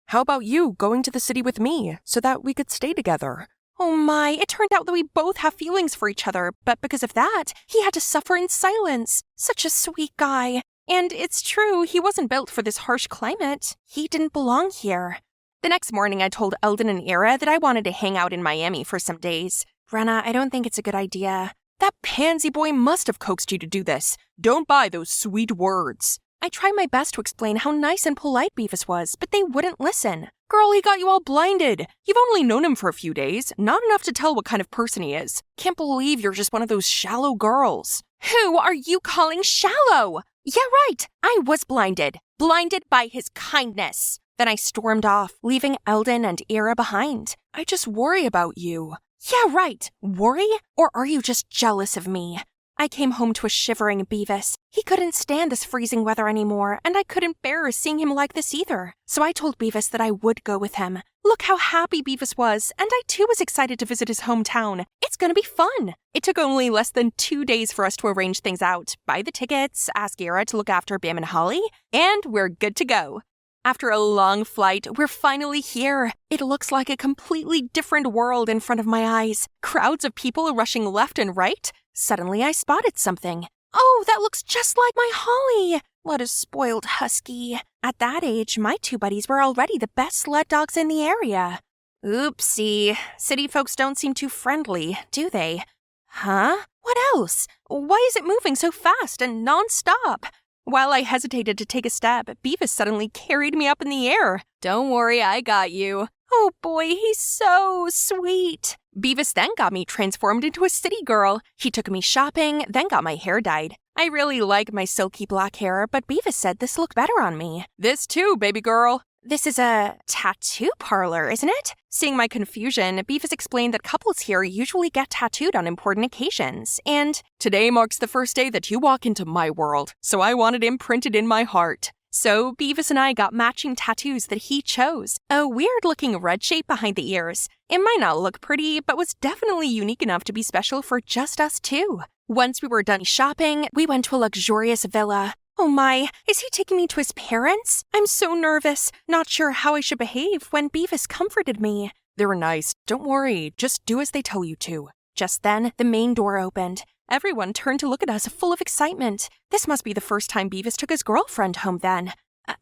F: How about you going to the city with me so that we could stay together? Oh my, it turned out that we both have feelings for each other, but because of that, he had to suffer in silence. Such a sweet guy. And it's true, he wasn't built for this harsh climate. He didn't belong here. The next morning, I told Eldon and Era that I wanted to hang out in Miami for some days. Brenna, I don't think it's a good idea. That pansy boy must have coaxed you to do this. Don't buy those sweet words. I tried my best to explain how nice and polite Beavis was, but they wouldn't listen. Girl, he got you all blinded. You've only known him for a few days, not enough to tell what kind of person he is. Can't believe you're just one of those shallow girls. Who are you calling shallow? Yeah, right. I was blinded. Blinded by his kindness. Then I stormed off, leaving Eldon and Era behind. I just worry about you. Yeah, right. Worry? Or are you just jealous of me? I came home to a shivering Beavis. He couldn't stand this freezing weather anymore, and I couldn't bear seeing him like this either. So I told Beavis that I would go with him. Look how happy Beavis was, and I too was excited to visit his hometown. It's gonna be fun. It took only less than 2 days for us to arrange things out, buy the tickets, ask Era to look after Bam and Holly, and we're good to go. After a long flight, we're finally here. It looks like a completely different world in front of my eyes. Crowds of people rushing left and right. Suddenly, I spotted something. Oh, that looks just like my Holly. What a spoiled husky. At that age, my two buddies were already the best sled dogs in the area. Oopsie. City folks don't seem too friendly, do they? Huh? What else? Why is it moving so fast and non-stop? While I hesitated to take a step, Beavis suddenly carried me up in the air. Don't worry, I got you. Oh boy, he's so sweet. Beavis then got me transformed into a city girl. He took me shopping, then got my hair dyed. I really like my silky black hair, but Beavis said this looked better on me. This too, baby girl. this is a tattoo parlor, isn't it? Seeing my confusion, Beavis explained that couples here usually get tattooed on important occasions, and today marks the first day that you walk into my world, so I want it imprinted in my heart. So Beavis and I got matching tattoos that he chose, a weird-looking red shape behind the ears. It might not look pretty, but was definitely unique enough to be special for just us two. Once we were done shopping, we went to a luxurious villa. Oh my, is he taking me to his parents? I'm so nervous, not sure how I should behave when Beavis comforted me. They were nice, don't worry, just do as they tell you to. Just then, the main door opened. Everyone turned to look at us full of excitement. This must be the first time Beavis took his girlfriend home then.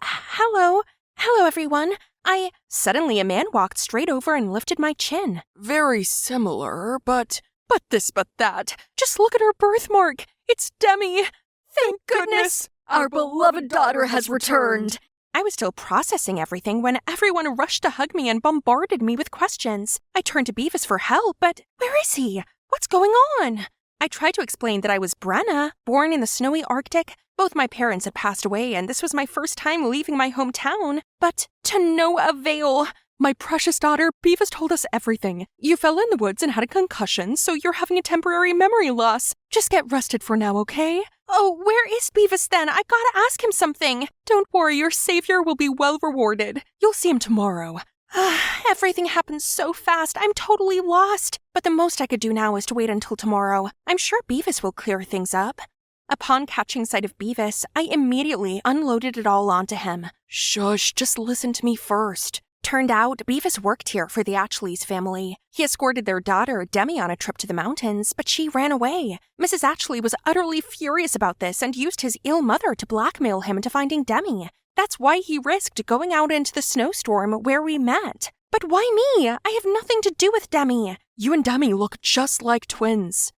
F: Hello everyone. Suddenly a man walked straight over and lifted my chin. Very similar, but this, but that. Just look at her birthmark. It's Demi. Thank goodness.
D: Our beloved daughter has returned.
F: I was still processing everything when everyone rushed to hug me and bombarded me with questions. I turned to Beavis for help, but where is he? What's going on? I tried to explain that I was Brenna, born in the snowy Arctic. Both my parents had passed away, and this was my first time leaving my hometown. But to no avail. My precious daughter, Beavis told us everything. You fell in the woods and had a concussion, so you're having a temporary memory loss. Just get rested for now, okay? Oh, where is Beavis then? I gotta ask him something. Don't worry, your savior will be well rewarded. You'll see him tomorrow. Everything happened so fast, I'm totally lost. But the most I could do now is to wait until tomorrow. I'm sure Beavis will clear things up. Upon catching sight of Beavis, I immediately unloaded it all onto him. Shush, just listen to me first. Turned out, Beavis worked here for the Atchleys family. He escorted their daughter, Demi, on a trip to the mountains, but she ran away. Mrs. Atchley was utterly furious about this and used his ill mother to blackmail him into finding Demi. That's why he risked going out into the snowstorm where we met. But why me? I have nothing to do with Demi. You and Demi look just like twins.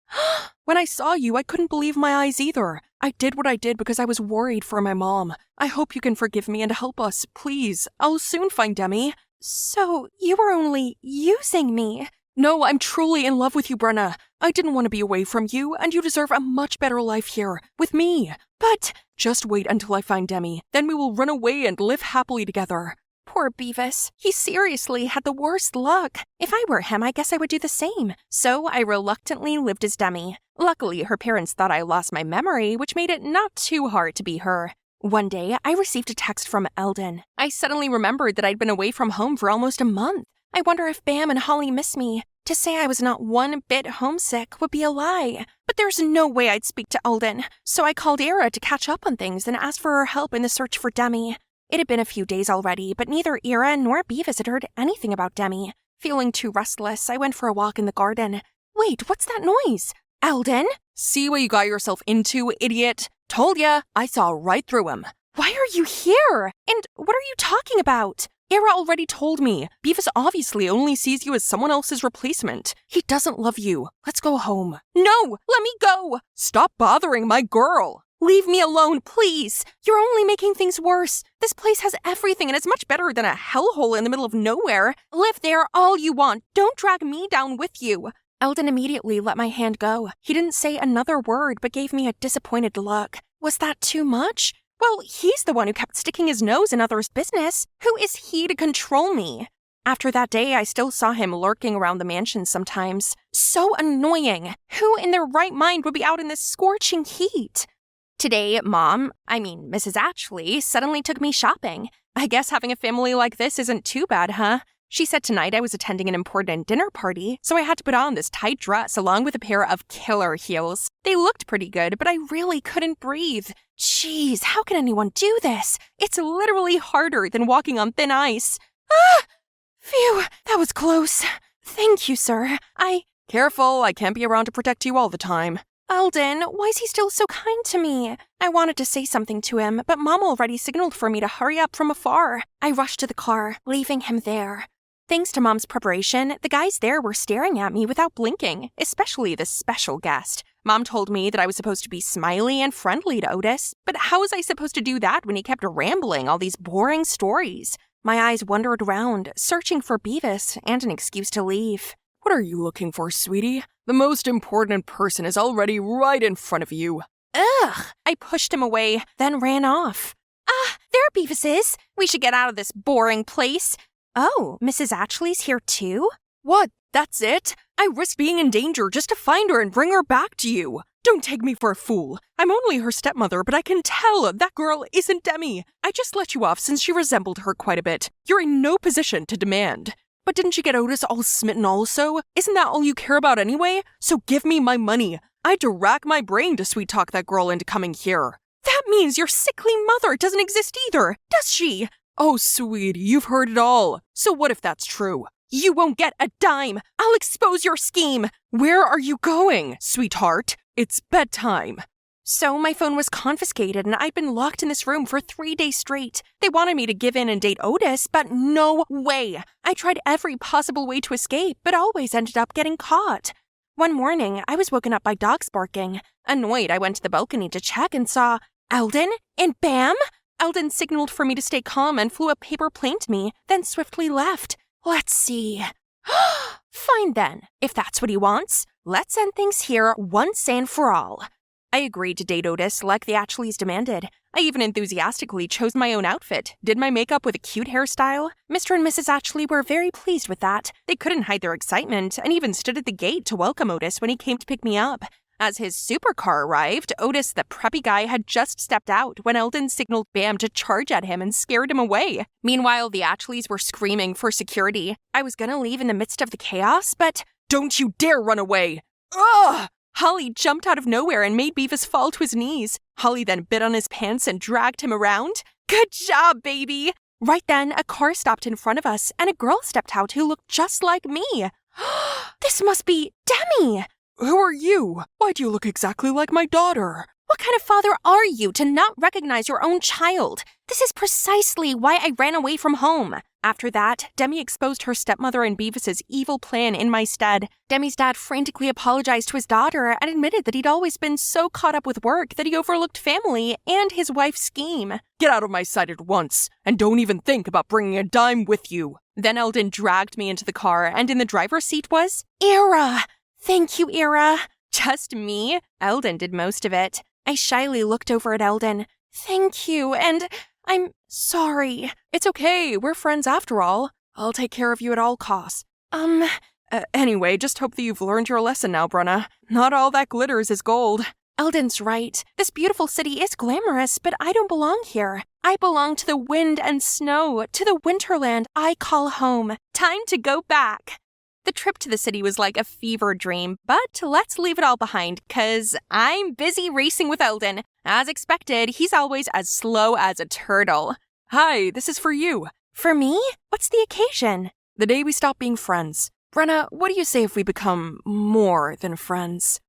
F: When I saw you, I couldn't believe my eyes either. I did what I did because I was worried for my mom. I hope you can forgive me and help us, please. I'll soon find Demi. So, you were only using me? No, I'm truly in love with you, Brenna. I didn't want to be away from you, and you deserve a much better life here, with me. But just wait until I find Demi. Then we will run away and live happily together. Poor Beavis. He seriously had the worst luck. If I were him, I guess I would do the same. So I reluctantly lived as Demi. Luckily, her parents thought I lost my memory, which made it not too hard to be her. One day, I received a text from Eldon. I suddenly remembered that I'd been away from home for almost a month. I wonder if Bam and Holly miss me. To say I was not one bit homesick would be a lie. But there's no way I'd speak to Eldon. So I called Ira to catch up on things and asked for her help in the search for Demi. It had been a few days already, but neither Ira nor Beavis had heard anything about Demi. Feeling too restless, I went for a walk in the garden. Wait, what's that noise? Eldon? See what you got yourself into, idiot. Told ya, I saw right through him. Why are you here? And what are you talking about? Ira already told me. Beavis obviously only sees you as someone else's replacement. He doesn't love you. Let's go home. No, let me go. Stop bothering my girl. Leave me alone, please. You're only making things worse. This place has everything and it's much better than a hellhole in the middle of nowhere. Live there all you want. Don't drag me down with you. Eldon immediately let my hand go. He didn't say another word but gave me a disappointed look. Was that too much? Well, he's the one who kept sticking his nose in others' business. Who is he to control me? After that day, I still saw him lurking around the mansion sometimes. So annoying. Who in their right mind would be out in this scorching heat? Today, Mrs. Atchley, suddenly took me shopping. I guess having a family like this isn't too bad, huh? She said tonight I was attending an important dinner party, so I had to put on this tight dress along with a pair of killer heels. They looked pretty good, but I really couldn't breathe. Jeez, how can anyone do this? It's literally harder than walking on thin ice. Phew, that was close. Thank you, sir. Careful, I can't be around to protect you all the time. Eldon, why is he still so kind to me? I wanted to say something to him, but Mom already signaled for me to hurry up from afar. I rushed to the car, leaving him there. Thanks to Mom's preparation, the guys there were staring at me without blinking, especially this special guest. Mom told me that I was supposed to be smiley and friendly to Otis, but how was I supposed to do that when he kept rambling all these boring stories? My eyes wandered around, searching for Beavis and an excuse to leave. What are you looking for, sweetie? The most important person is already right in front of you. Ugh! I pushed him away, then ran off. There Beavis is. We should get out of this boring place. Oh, Mrs. Ashley's here too? What? That's it? I risk being in danger just to find her and bring her back to you. Don't take me for a fool. I'm only her stepmother, but I can tell that girl isn't Demi. I just let you off since she resembled her quite a bit. You're in no position to demand. But didn't you get Otis all smitten also? Isn't that all you care about anyway? So give me my money. I had to rack my brain to sweet-talk that girl into coming here. That means your sickly mother doesn't exist either, does she? Oh, sweetie, you've heard it all. So what if that's true? You won't get a dime. I'll expose your scheme. Where are you going, sweetheart? It's bedtime. So my phone was confiscated and I'd been locked in this room for 3 days straight. They wanted me to give in and date Otis, but no way. I tried every possible way to escape, but always ended up getting caught. One morning, I was woken up by dogs barking. Annoyed, I went to the balcony to check and saw Eldon, and bam! Eldon signaled for me to stay calm and flew a paper plane to me, then swiftly left. Let's see. Fine then, if that's what he wants. Let's end things here once and for all. I agreed to date Otis like the Ashleys demanded. I even enthusiastically chose my own outfit, did my makeup with a cute hairstyle. Mr. and Mrs. Ashley were very pleased with that. They couldn't hide their excitement and even stood at the gate to welcome Otis when he came to pick me up. As his supercar arrived, Otis, the preppy guy, had just stepped out when Eldon signaled Bam to charge at him and scared him away. Meanwhile, the Ashleys were screaming for security. I was gonna leave in the midst of the chaos, but don't you dare run away! Ugh! Holly jumped out of nowhere and made Beavis fall to his knees. Holly then bit on his pants and dragged him around. Good job, baby! Right then, a car stopped in front of us, and a girl stepped out who looked just like me. This must be Demi! Who are you? Why do you look exactly like my daughter? What kind of father are you to not recognize your own child? This is precisely why I ran away from home. After that, Demi exposed her stepmother and Beavis's evil plan in my stead. Demi's dad frantically apologized to his daughter and admitted that he'd always been so caught up with work that he overlooked family and his wife's scheme. Get out of my sight at once, and don't even think about bringing a dime with you. Then Eldon dragged me into the car, and in the driver's seat was Ira. Thank you, Ira. Just me? Eldon did most of it. I shyly looked over at Eldon. Thank you, and I'm sorry. It's okay, we're friends after all. I'll take care of you at all costs. Anyway, just hope that you've learned your lesson now, Brenna. Not all that glitters is gold. Eldon's right. This beautiful city is glamorous, but I don't belong here. I belong to the wind and snow, to the winterland I call home. Time to go back. The trip to the city was like a fever dream, but let's leave it all behind, 'cause I'm busy racing with Eldon. As expected, he's always as slow as a turtle. Hi, this is for you. For me? What's the occasion? The day we stop being friends. Brenna, what do you say if we become more than friends?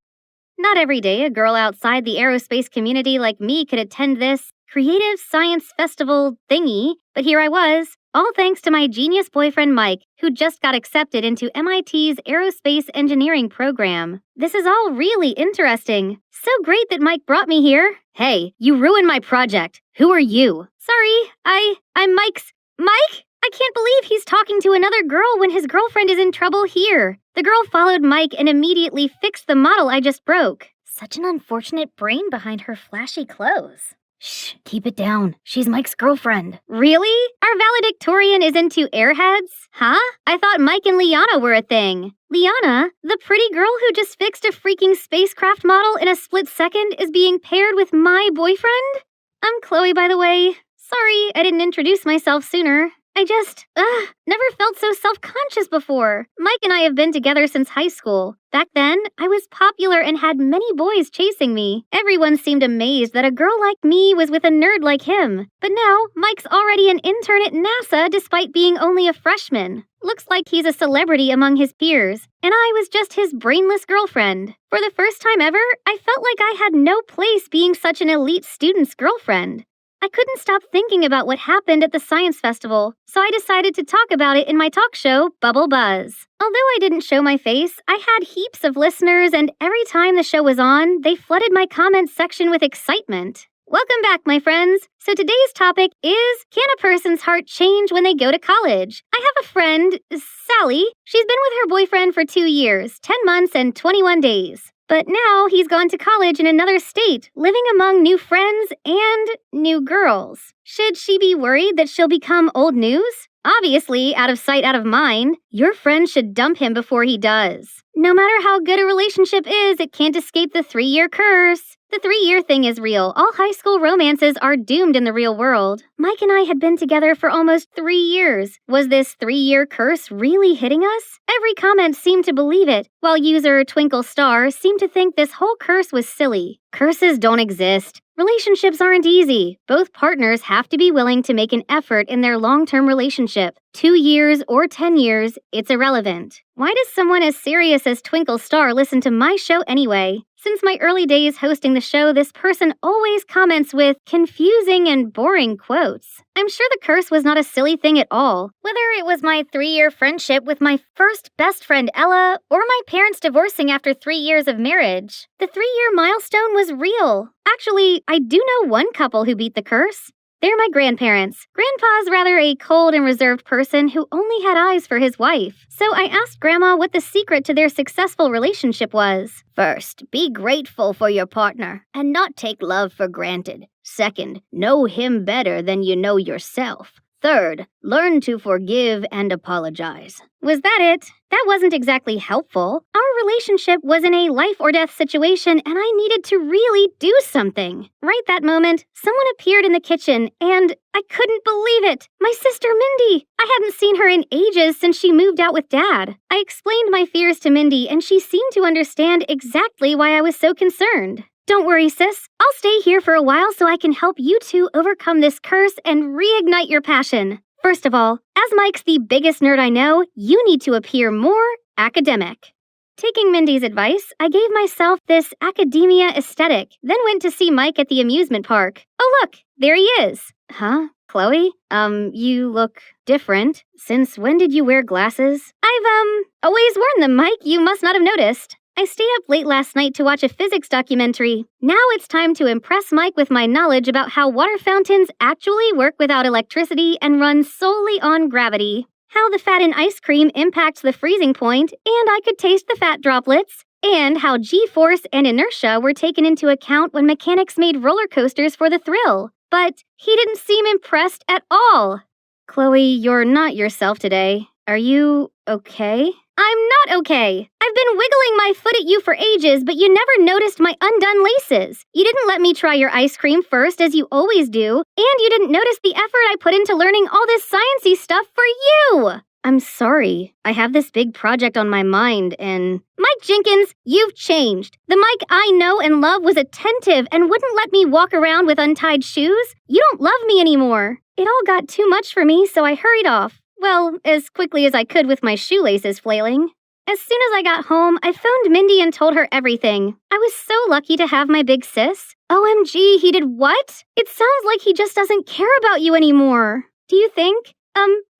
C: Not every day a girl outside the aerospace community like me could attend this creative science festival thingy, but here I was, all thanks to my genius boyfriend Mike, who just got accepted into MIT's aerospace engineering program. This is all really interesting. So great that Mike brought me here. Hey, you ruined my project. Who are you? Sorry, I'm Mike's... Mike? I can't believe he's talking to another girl when his girlfriend is in trouble here. The girl followed Mike and immediately fixed the model I just broke. Such an unfortunate brain behind her flashy clothes. Shh, keep it down. She's Mike's girlfriend. Really? Our valedictorian is into airheads? Huh? I thought Mike and Liana were a thing. Liana, the pretty girl who just fixed a freaking spacecraft model in a split second, is being paired with my boyfriend? I'm Chloe, by the way. Sorry, I didn't introduce myself sooner. I just, never felt so self-conscious before. Mike and I have been together since high school. Back then, I was popular and had many boys chasing me. Everyone seemed amazed that a girl like me was with a nerd like him. But now, Mike's already an intern at NASA despite being only a freshman. Looks like he's a celebrity among his peers, and I was just his brainless girlfriend. For the first time ever, I felt like I had no place being such an elite student's girlfriend. I couldn't stop thinking about what happened at the science festival, so I decided to talk about it in my talk show, Bubble Buzz. Although I didn't show my face, I had heaps of listeners, and every time the show was on, they flooded my comments section with excitement. Welcome back, my friends. So today's topic is, can a person's heart change when they go to college? I have a friend, Sally. She's been with her boyfriend for 2 years, 10 months, and 21 days. But now he's gone to college in another state, living among new friends and new girls. Should she be worried that she'll become old news? Obviously, out of sight, out of mind. Your friend should dump him before he does. No matter how good a relationship is, it can't escape the 3-year curse. The 3-year thing is real. All high school romances are doomed in the real world. Mike and I had been together for almost 3 years. Was this 3-year curse really hitting us? Every comment seemed to believe it, while user Twinkle Star seemed to think this whole curse was silly. Curses don't exist. Relationships aren't easy. Both partners have to be willing to make an effort in their long-term relationship. 2 years or 10 years, it's irrelevant. Why does someone as serious as Twinkle Star listen to my show anyway? Since my early days hosting the show, this person always comments with confusing and boring quotes. I'm sure the curse was not a silly thing at all. Whether it was my 3-year friendship with my first best friend Ella, or my parents divorcing after 3 years of marriage, the 3-year milestone was real. Actually, I do know one couple who beat the curse. They're my grandparents. Grandpa's rather a cold and reserved person who only had eyes for his wife. So I asked Grandma what the secret to their successful relationship was. First, be grateful for your partner and not take love for granted. Second, know him better than you know yourself. Third, learn to forgive and apologize. Was that it? That wasn't exactly helpful. Our relationship was in a life or death situation and I needed to really do something. Right that moment, someone appeared in the kitchen and I couldn't believe it. My sister Mindy. I hadn't seen her in ages since she moved out with Dad. I explained my fears to Mindy and she seemed to understand exactly why I was so concerned. Don't worry, sis. I'll stay here for a while so I can help you two overcome this curse and reignite your passion. First of all, as Mike's the biggest nerd I know, you need to appear more academic. Taking Mindy's advice, I gave myself this academia aesthetic, then went to see Mike at the amusement park. Oh look, there he is. Huh? Chloe? You look different. Since when did you wear glasses? I've, always worn them, Mike. You must not have noticed. I stayed up late last night to watch a physics documentary. Now it's time to impress Mike with my knowledge about how water fountains actually work without electricity and run solely on gravity. How the fat in ice cream impacts the freezing point, and I could taste the fat droplets. And how G-force and inertia were taken into account when mechanics made roller coasters for the thrill. But he didn't seem impressed at all. Chloe, you're not yourself today. Are you okay? I'm not okay. I've been wiggling my foot at you for ages, but you never noticed my undone laces. You didn't let me try your ice cream first, as you always do, and you didn't notice the effort I put into learning all this sciencey stuff for you. I'm sorry. I have this big project on my mind, and... Mike Jenkins, you've changed. The Mike I know and love was attentive and wouldn't let me walk around with untied shoes. You don't love me anymore. It all got too much for me, so I hurried off. Well, as quickly as I could with my shoelaces flailing. As soon as I got home, I phoned Mindy and told her everything. I was so lucky to have my big sis. OMG, he did what? It sounds like he just doesn't care about you anymore. Do you think?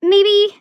C: Maybe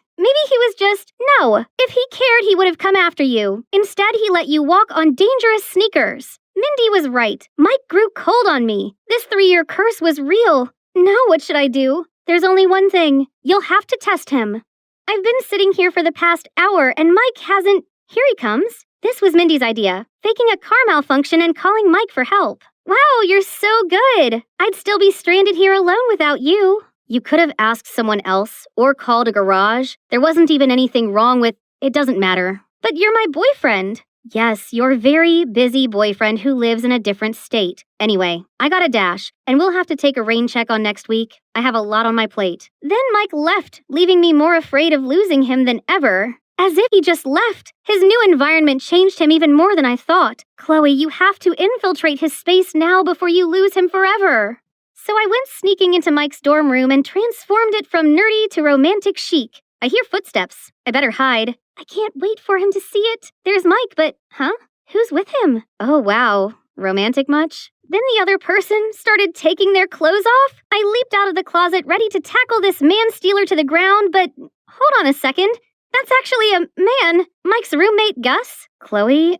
C: he was just... No, if he cared, he would have come after you. Instead, he let you walk on dangerous sneakers. Mindy was right. Mike grew cold on me. This 3-year curse was real. Now what should I do? There's only one thing. You'll have to test him. I've been sitting here for the past hour and Mike hasn't... Here he comes. This was Mindy's idea, faking a car malfunction and calling Mike for help. Wow, you're so good. I'd still be stranded here alone without you. You could have asked someone else or called a garage. There wasn't even anything wrong with... It doesn't matter. But you're my boyfriend. Yes, your very busy boyfriend who lives in a different state. Anyway, I got a dash, and we'll have to take a rain check on next week. I have a lot on my plate. Then Mike left, leaving me more afraid of losing him than ever. As if he just left. His new environment changed him even more than I thought. Chloe, you have to infiltrate his space now before you lose him forever. So I went sneaking into Mike's dorm room and transformed it from nerdy to romantic chic. I hear footsteps. I better hide. I can't wait for him to see it. There's Mike, but... Huh? Who's with him? Oh, wow. Romantic much? Then the other person started taking their clothes off. I leaped out of the closet ready to tackle this man-stealer to the ground, but... Hold on a second. That's actually a man. Mike's roommate, Gus. Chloe,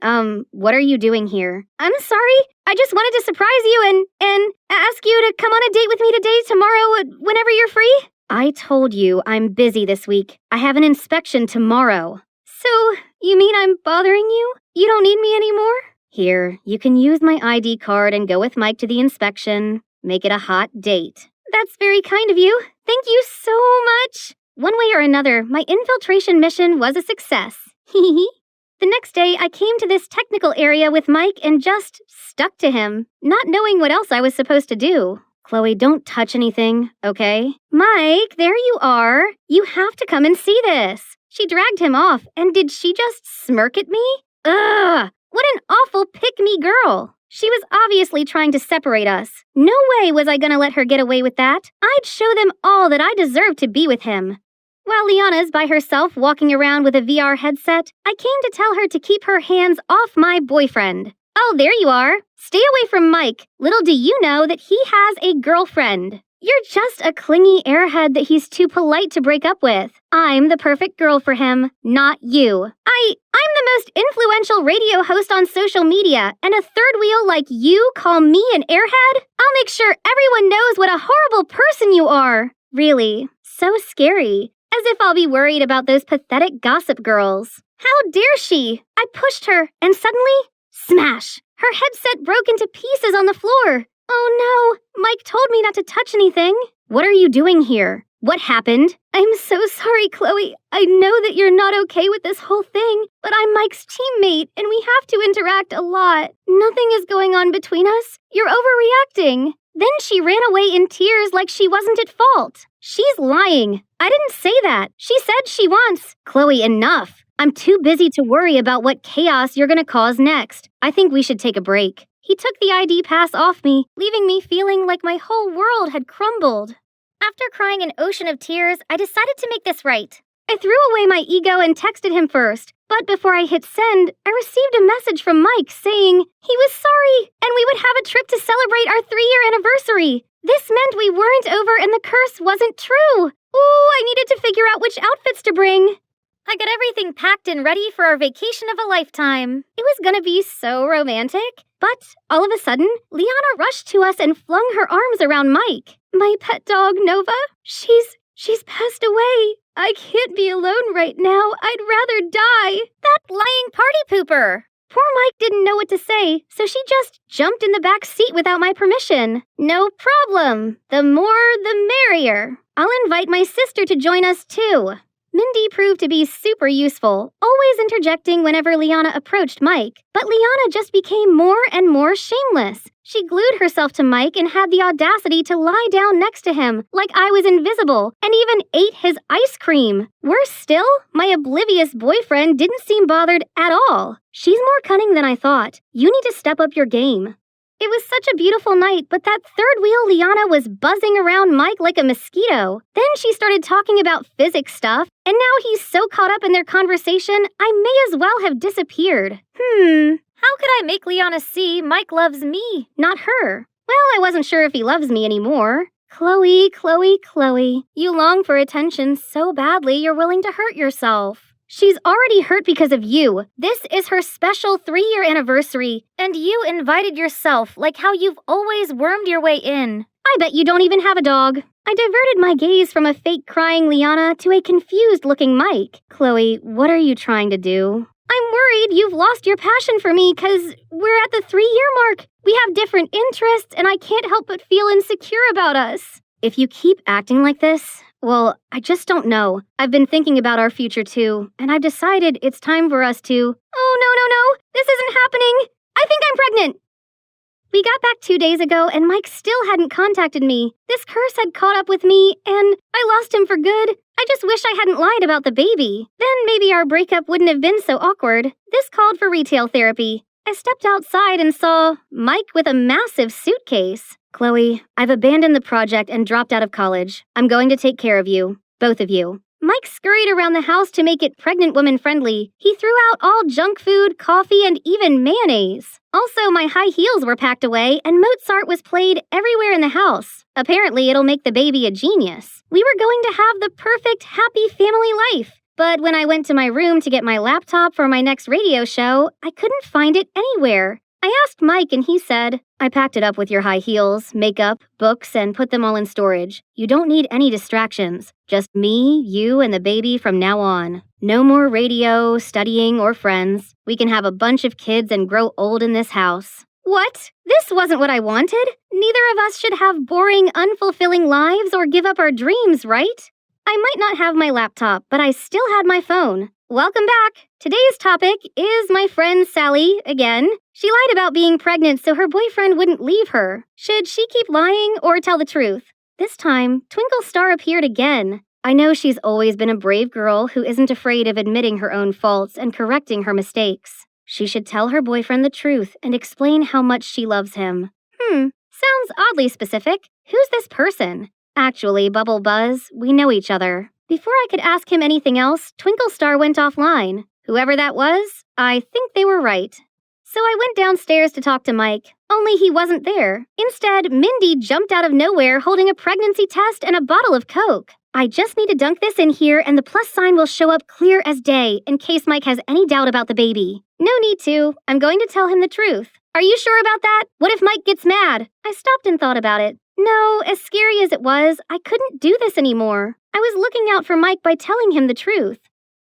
C: what are you doing here? I'm sorry. I just wanted to surprise you and ask you to come on a date with me today, tomorrow, whenever you're free. I told you I'm busy this week. I have an inspection tomorrow. So, you mean I'm bothering you? You don't need me anymore? Here, you can use my ID card and go with Mike to the inspection. Make it a hot date. That's very kind of you. Thank you so much. One way or another, my infiltration mission was a success. Hee. The next day, I came to this technical area with Mike and just stuck to him, not knowing what else I was supposed to do. Chloe, don't touch anything, okay? Mike, there you are. You have to come and see this. She dragged him off, and did she just smirk at me? Ugh! What an awful pick-me girl. She was obviously trying to separate us. No way was I gonna let her get away with that. I'd show them all that I deserved to be with him. While Liana's by herself walking around with a VR headset, I came to tell her to keep her hands off my boyfriend. Oh, there you are. Stay away from Mike. Little do you know that he has a girlfriend. You're just a clingy airhead that he's too polite to break up with. I'm the perfect girl for him, not you. I'm the most influential radio host on social media, and a third wheel like you call me an airhead? I'll make sure everyone knows what a horrible person you are. Really, so scary. As if I'll be worried about those pathetic gossip girls. How dare she? I pushed her, and suddenly, smash! Her headset broke into pieces on the floor. Oh no, Mike told me not to touch anything. What are you doing here? What happened? I'm so sorry, Chloe. I know that you're not okay with this whole thing, but I'm Mike's teammate, and we have to interact a lot. Nothing is going on between us. You're overreacting. Then she ran away in tears like she wasn't at fault. She's lying. I didn't say that. She said she wants. Chloe, enough. I'm too busy to worry about what chaos you're gonna cause next. I think we should take a break. He took the ID pass off me, leaving me feeling like my whole world had crumbled. After crying an ocean of tears, I decided to make this right. I threw away my ego and texted him first, but before I hit send, I received a message from Mike saying he was sorry and we would have a trip to celebrate our 3-year anniversary. This meant we weren't over and the curse wasn't true. Ooh, I needed to figure out which outfits to bring. I got everything packed and ready for our vacation of a lifetime. It was gonna be so romantic. But all of a sudden, Liana rushed to us and flung her arms around Mike. My pet dog, Nova, she's passed away. I can't be alone right now. I'd rather die. That lying party pooper. Poor Mike didn't know what to say, so she just jumped in the back seat without my permission. No problem. The more, the merrier. I'll invite my sister to join us too. Mindy proved to be super useful, always interjecting whenever Liana approached Mike. But Liana just became more and more shameless. She glued herself to Mike and had the audacity to lie down next to him, like I was invisible, and even ate his ice cream. Worse still, my oblivious boyfriend didn't seem bothered at all. She's more cunning than I thought. You need to step up your game. It was such a beautiful night, but that third wheel Liana was buzzing around Mike like a mosquito. Then she started talking about physics stuff, and now he's so caught up in their conversation, I may as well have disappeared. How could I make Liana see Mike loves me, not her? Well, I wasn't sure if he loves me anymore. Chloe, you long for attention so badly you're willing to hurt yourself. She's already hurt because of you. This is her special 3-year anniversary, and you invited yourself like how you've always wormed your way in. I bet you don't even have a dog. I diverted my gaze from a fake crying Liana to a confused-looking Mike. Chloe, what are you trying to do? I'm worried you've lost your passion for me because we're at the 3-year mark. We have different interests, and I can't help but feel insecure about us. If you keep acting like this, well, I just don't know. I've been thinking about our future too, and I've decided it's time for us to... Oh, no. This isn't happening. I think I'm pregnant. We got back 2 days ago, and Mike still hadn't contacted me. This curse had caught up with me, and I lost him for good. I just wish I hadn't lied about the baby. Then maybe our breakup wouldn't have been so awkward. This called for retail therapy. I stepped outside and saw Mike with a massive suitcase. Chloe, I've abandoned the project and dropped out of college. I'm going to take care of you. Both of you. Mike scurried around the house to make it pregnant woman friendly. He threw out all junk food, coffee, and even mayonnaise. Also, my high heels were packed away, and Mozart was played everywhere in the house. Apparently, it'll make the baby a genius. We were going to have the perfect, happy family life. But when I went to my room to get my laptop for my next radio show, I couldn't find it anywhere. I asked Mike and he said, I packed it up with your high heels, makeup, books, and put them all in storage. You don't need any distractions. Just me, you, and the baby from now on. No more radio, studying, or friends. We can have a bunch of kids and grow old in this house. What? This wasn't what I wanted. Neither of us should have boring, unfulfilling lives or give up our dreams, right? I might not have my laptop, but I still had my phone. Welcome back. Today's topic is my friend Sally again. She lied about being pregnant so her boyfriend wouldn't leave her. Should she keep lying or tell the truth? This time, Twinkle Star appeared again. I know she's always been a brave girl who isn't afraid of admitting her own faults and correcting her mistakes. She should tell her boyfriend the truth and explain how much she loves him. Sounds oddly specific. Who's this person? Actually, Bubble Buzz, we know each other. Before I could ask him anything else, Twinkle Star went offline. Whoever that was, I think they were right. So I went downstairs to talk to Mike, only he wasn't there. Instead, Mindy jumped out of nowhere holding a pregnancy test and a bottle of Coke. I just need to dunk this in here and the plus sign will show up clear as day in case Mike has any doubt about the baby. No need to. I'm going to tell him the truth. Are you sure about that? What if Mike gets mad? I stopped and thought about it. No, as scary as it was, I couldn't do this anymore. I was looking out for Mike by telling him the truth.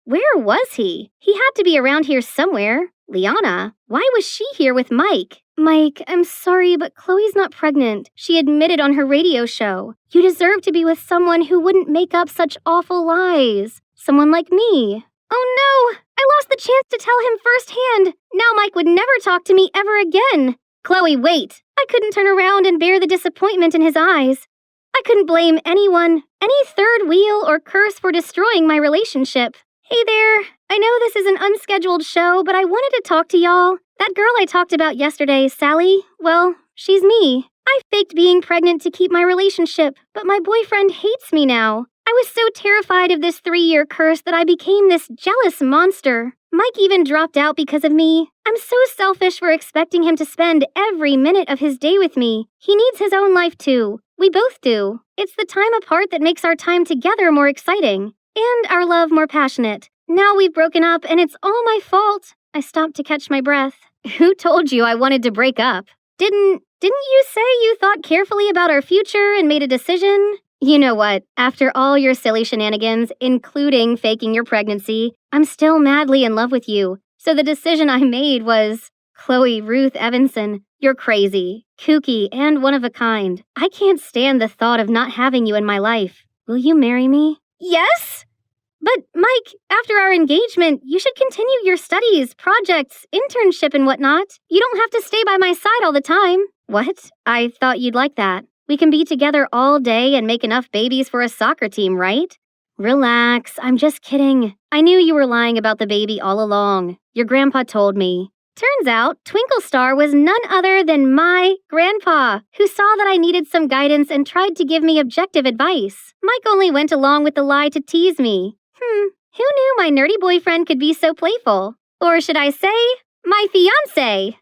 C: Where was he? He had to be around here somewhere. Liana, why was she here with Mike? Mike, I'm sorry, but Chloe's not pregnant. She admitted on her radio show. You deserve to be with someone who wouldn't make up such awful lies. Someone like me. Oh no! I lost the chance to tell him firsthand. Now Mike would never talk to me ever again. Chloe, wait. I couldn't turn around and bear the disappointment in his eyes. I couldn't blame anyone, any third wheel or curse for destroying my relationship. Hey there. I know this is an unscheduled show, but I wanted to talk to y'all. That girl I talked about yesterday, Sally, well, she's me. I faked being pregnant to keep my relationship, but my boyfriend hates me now. I was so terrified of this 3-year curse that I became this jealous monster. Mike even dropped out because of me. I'm so selfish for expecting him to spend every minute of his day with me. He needs his own life too. We both do. It's the time apart that makes our time together more exciting, and our love more passionate. Now we've broken up and it's all my fault. I stopped to catch my breath. Who told you I wanted to break up? Didn't you say you thought carefully about our future and made a decision? You know what? After all your silly shenanigans, including faking your pregnancy, I'm still madly in love with you. So the decision I made was, Chloe Ruth Evanson, you're crazy, kooky, and one of a kind. I can't stand the thought of not having you in my life. Will you marry me? Yes? But, Mike, after our engagement, you should continue your studies, projects, internship, and whatnot. You don't have to stay by my side all the time. What? I thought you'd like that. We can be together all day and make enough babies for a soccer team, right? Relax, I'm just kidding. I knew you were lying about the baby all along. Your grandpa told me. Turns out, Twinkle Star was none other than my grandpa, who saw that I needed some guidance and tried to give me objective advice. Mike only went along with the lie to tease me. Who knew my nerdy boyfriend could be so playful? Or should I say, my fiancé?